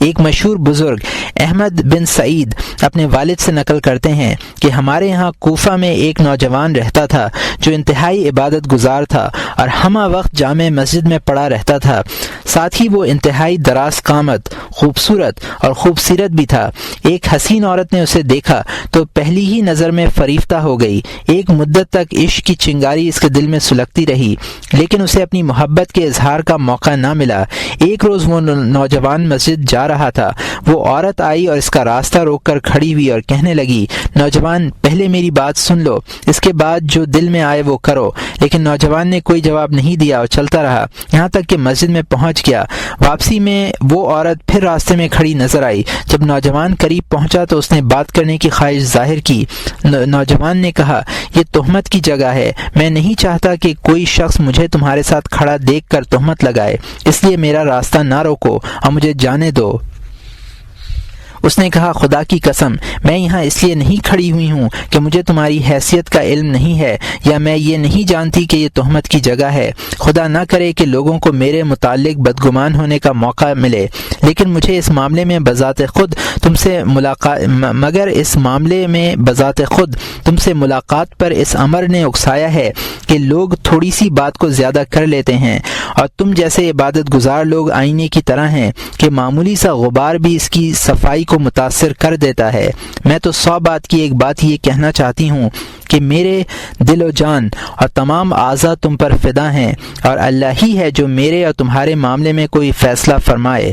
ایک مشہور بزرگ احمد بن سعید اپنے والد سے نقل کرتے ہیں کہ ہمارے ہاں کوفہ میں ایک نوجوان رہتا تھا جو انتہائی عبادت گزار تھا اور ہمہ وقت جامع مسجد میں پڑا رہتا تھا۔ ساتھ ہی وہ انتہائی دراز قامت، خوبصورت اور خوبصیرت بھی تھا۔ ایک حسین عورت نے اسے دیکھا تو پہلی ہی نظر میں فریفتہ ہو گئی۔ ایک مدت تک عشق کی چنگاری اس کے دل میں سلگتی رہی، لیکن اسے اپنی محبت کے اظہار کا موقع نہ ملا۔ ایک روز وہ نوجوان مسجد جا رہا تھا، وہ عورت آئی اور اس کا راستہ روک کر کھڑی ہوئی اور کہنے لگی نوجوان پہلے میری بات سن لو، اس کے بعد جو دل میں آئے وہ کرو۔ لیکن نوجوان نے کوئی جواب نہیں دیا اور چلتا رہا یہاں تک کہ مسجد میں پہنچ گیا۔ واپسی میں وہ عورت پھر راستے میں کھڑی نظر آئی۔ جب نوجوان قریب پہنچا تو اس نے بات کرنے کی خواہش ظاہر کی۔ نوجوان نے کہا یہ تہمت کی جگہ ہے، میں نہیں چاہتا کہ کوئی شخص مجھے تمہارے ساتھ کھڑا دیکھ کر تہمت لگائے، اس لیے میرا راستہ نہ روکو اور مجھے جانے دو۔ اس نے کہا خدا کی قسم میں یہاں اس لیے نہیں کھڑی ہوئی ہوں کہ مجھے تمہاری حیثیت کا علم نہیں ہے یا میں یہ نہیں جانتی کہ یہ تہمت کی جگہ ہے۔ خدا نہ کرے کہ لوگوں کو میرے متعلق بدگمان ہونے کا موقع ملے، لیکن مجھے اس معاملے میں بذات خود تم سے ملاقات پر اس امر نے اکسایا ہے کہ لوگ تھوڑی سی بات کو زیادہ کر لیتے ہیں اور تم جیسے عبادت گزار لوگ آئینے کی طرح ہیں کہ معمولی سا غبار بھی اس کی صفائی کو متاثر کر دیتا ہے۔ میں تو 100 بات کی ایک بات یہ کہنا چاہتی ہوں کہ میرے دل و جان اور تمام اعضاء تم پر فدا ہیں اور اللہ ہی ہے جو میرے اور تمہارے معاملے میں کوئی فیصلہ فرمائے۔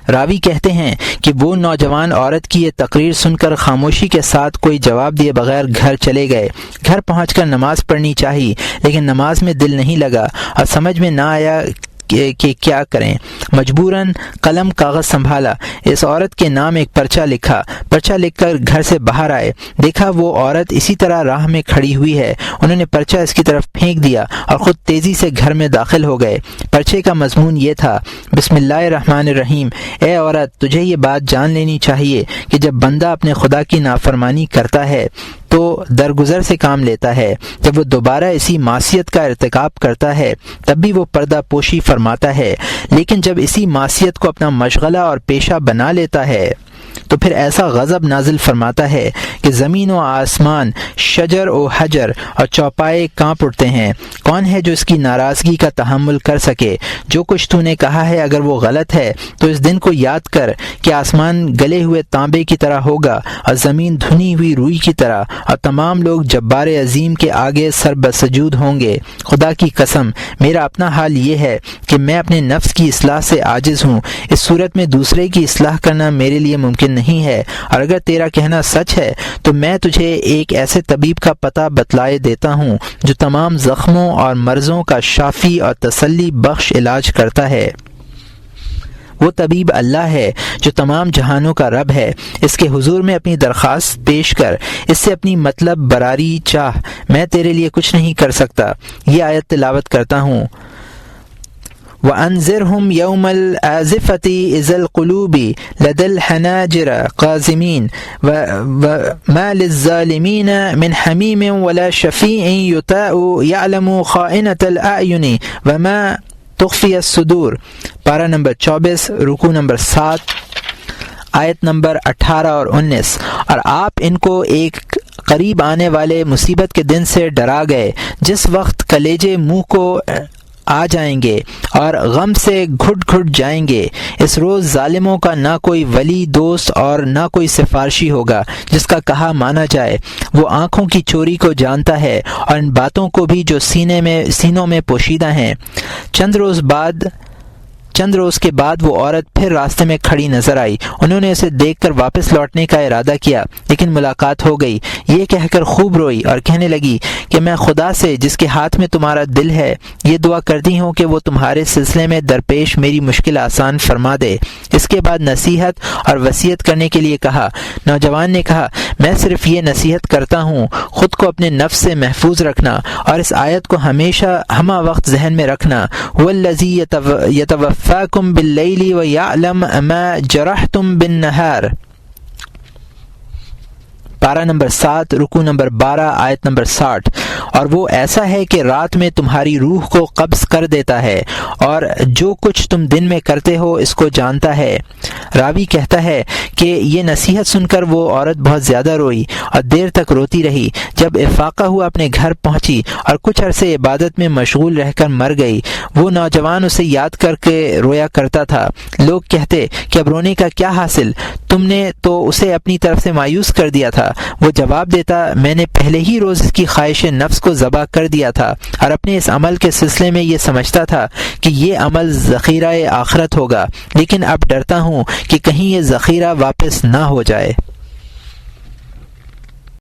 راوی کہتے ہیں کہ وہ نوجوان عورت کی یہ تقریر سن کر خاموشی کے ساتھ کوئی جواب دیے بغیر گھر چلے گئے۔ گھر پہنچ کر نماز پڑھنی چاہی، لیکن نماز میں دل نہیں لگا اور سمجھ میں نہ آیا کہ کیا کریں۔ مجبوراً قلم کاغذ سنبھالا، اس عورت کے نام ایک پرچہ لکھا۔ پرچہ لکھ کر گھر سے باہر آئے، دیکھا وہ عورت اسی طرح راہ میں کھڑی ہوئی ہے۔ انہوں نے پرچہ اس کی طرف پھینک دیا اور خود تیزی سے گھر میں داخل ہو گئے۔ پرچے کا مضمون یہ تھا بسم اللہ الرحمن الرحیم، اے عورت تجھے یہ بات جان لینی چاہیے کہ جب بندہ اپنے خدا کی نافرمانی کرتا ہے تو درگزر سے کام لیتا ہے، جب وہ دوبارہ اسی معصیت کا ارتکاب کرتا ہے تب بھی وہ پردہ پوشی فرماتا ہے، لیکن جب اسی معصیت کو اپنا مشغلہ اور پیشہ بنا لیتا ہے تو پھر ایسا غضب نازل فرماتا ہے کہ زمین و آسمان، شجر و حجر اور چوپائے کانپ اٹھتے ہیں۔ کون ہے جو اس کی ناراضگی کا تحمل کر سکے؟ جو کچھ تو نے کہا ہے اگر وہ غلط ہے تو اس دن کو یاد کر کہ آسمان گلے ہوئے تانبے کی طرح ہوگا اور زمین دھنی ہوئی روئی کی طرح، اور تمام لوگ جبار عظیم کے آگے سر بسجود ہوں گے۔ خدا کی قسم میرا اپنا حال یہ ہے کہ میں اپنے نفس کی اصلاح سے عاجز ہوں، اس صورت میں دوسرے کی اصلاح کرنا میرے لیے ممکن نہیں ہے، اور اگر تیرا کہنا سچ ہے تو میں تجھے ایک ایسے طبیب کا پتہ بتلائے دیتا ہوں جو تمام زخموں اور مرضوں کا شافی اور تسلی بخش علاج کرتا ہے۔ وہ طبیب اللہ ہے جو تمام جہانوں کا رب ہے۔ اس کے حضور میں اپنی درخواست پیش کر، اس سے اپنی مطلب براری چاہ، میں تیرے لیے کچھ نہیں کر سکتا۔ یہ آیت تلاوت کرتا ہوں۔ وَأَنذِرْهُمْ يَوْمَ الْآزِفَةِ إِذَا الْقُلُوبِ لَدَى الْحَنَاجِرِ قَاذِمِينَ وَمَا لِلظَّالِمِينَ مِنْ حَمِيمٍ وَلَا شَفِيعٍ يُطَاعُ يَعْلَمُ خَائِنَةَ الْأَعْيُنِ وَمَا تُخْفِي الصُّدُورُ۔ پارہ نمبر 24، رکوع نمبر 7، آیت نمبر 18 اور 19۔ اور آپ ان کو ایک قریب آنے والے مصیبت کے دن سے ڈرا گئے جس وقت کلیجے منہ کو آ جائیں گے اور غم سے گھٹ گھٹ جائیں گے۔ اس روز ظالموں کا نہ کوئی ولی دوست اور نہ کوئی سفارشی ہوگا جس کا کہا مانا جائے۔ وہ آنکھوں کی چوری کو جانتا ہے اور ان باتوں کو بھی جو سینوں میں پوشیدہ ہیں۔ چند روز کے بعد وہ عورت پھر راستے میں کھڑی نظر آئی۔ انہوں نے اسے دیکھ کر واپس لوٹنے کا ارادہ کیا لیکن ملاقات ہو گئی۔ یہ کہہ کر خوب روئی اور کہنے لگی کہ میں خدا سے جس کے ہاتھ میں تمہارا دل ہے یہ دعا کرتی ہوں کہ وہ تمہارے سلسلے میں درپیش میری مشکل آسان فرما دے۔ اس کے بعد نصیحت اور وصیت کرنے کے لیے کہا۔ نوجوان نے کہا، میں صرف یہ نصیحت کرتا ہوں، خود کو اپنے نفس سے محفوظ رکھنا اور اس آیت کو ہمیشہ ہمہ وقت ذہن میں رکھنا۔ وَالَّذِي يَتَوَفَّاكُم بِاللَّيْلِ وَيَعْلَمُ مَا جَرَحْتُم بِالنَّهَارِ۔ پارہ نمبر 7، رکوع نمبر 12، آیت نمبر 60۔ اور وہ ایسا ہے کہ رات میں تمہاری روح کو قبض کر دیتا ہے اور جو کچھ تم دن میں کرتے ہو اس کو جانتا ہے۔ راوی کہتا ہے کہ یہ نصیحت سن کر وہ عورت بہت زیادہ روئی اور دیر تک روتی رہی۔ جب افاقہ ہوا اپنے گھر پہنچی اور کچھ عرصے عبادت میں مشغول رہ کر مر گئی۔ وہ نوجوان اسے یاد کر کے رویا کرتا تھا۔ لوگ کہتے کہ اب رونے کا کیا حاصل، تم نے تو اسے اپنی طرف سے مایوس کر دیا تھا۔ وہ جواب دیتا، میں نے پہلے ہی روز اس کی خواہش نفس کو ذبح کر دیا تھا اور اپنے اس عمل کے سلسلے میں یہ سمجھتا تھا کہ یہ عمل ذخیرہ آخرت ہوگا، لیکن اب ڈرتا ہوں کہ کہیں یہ ذخیرہ واپس نہ ہو جائے۔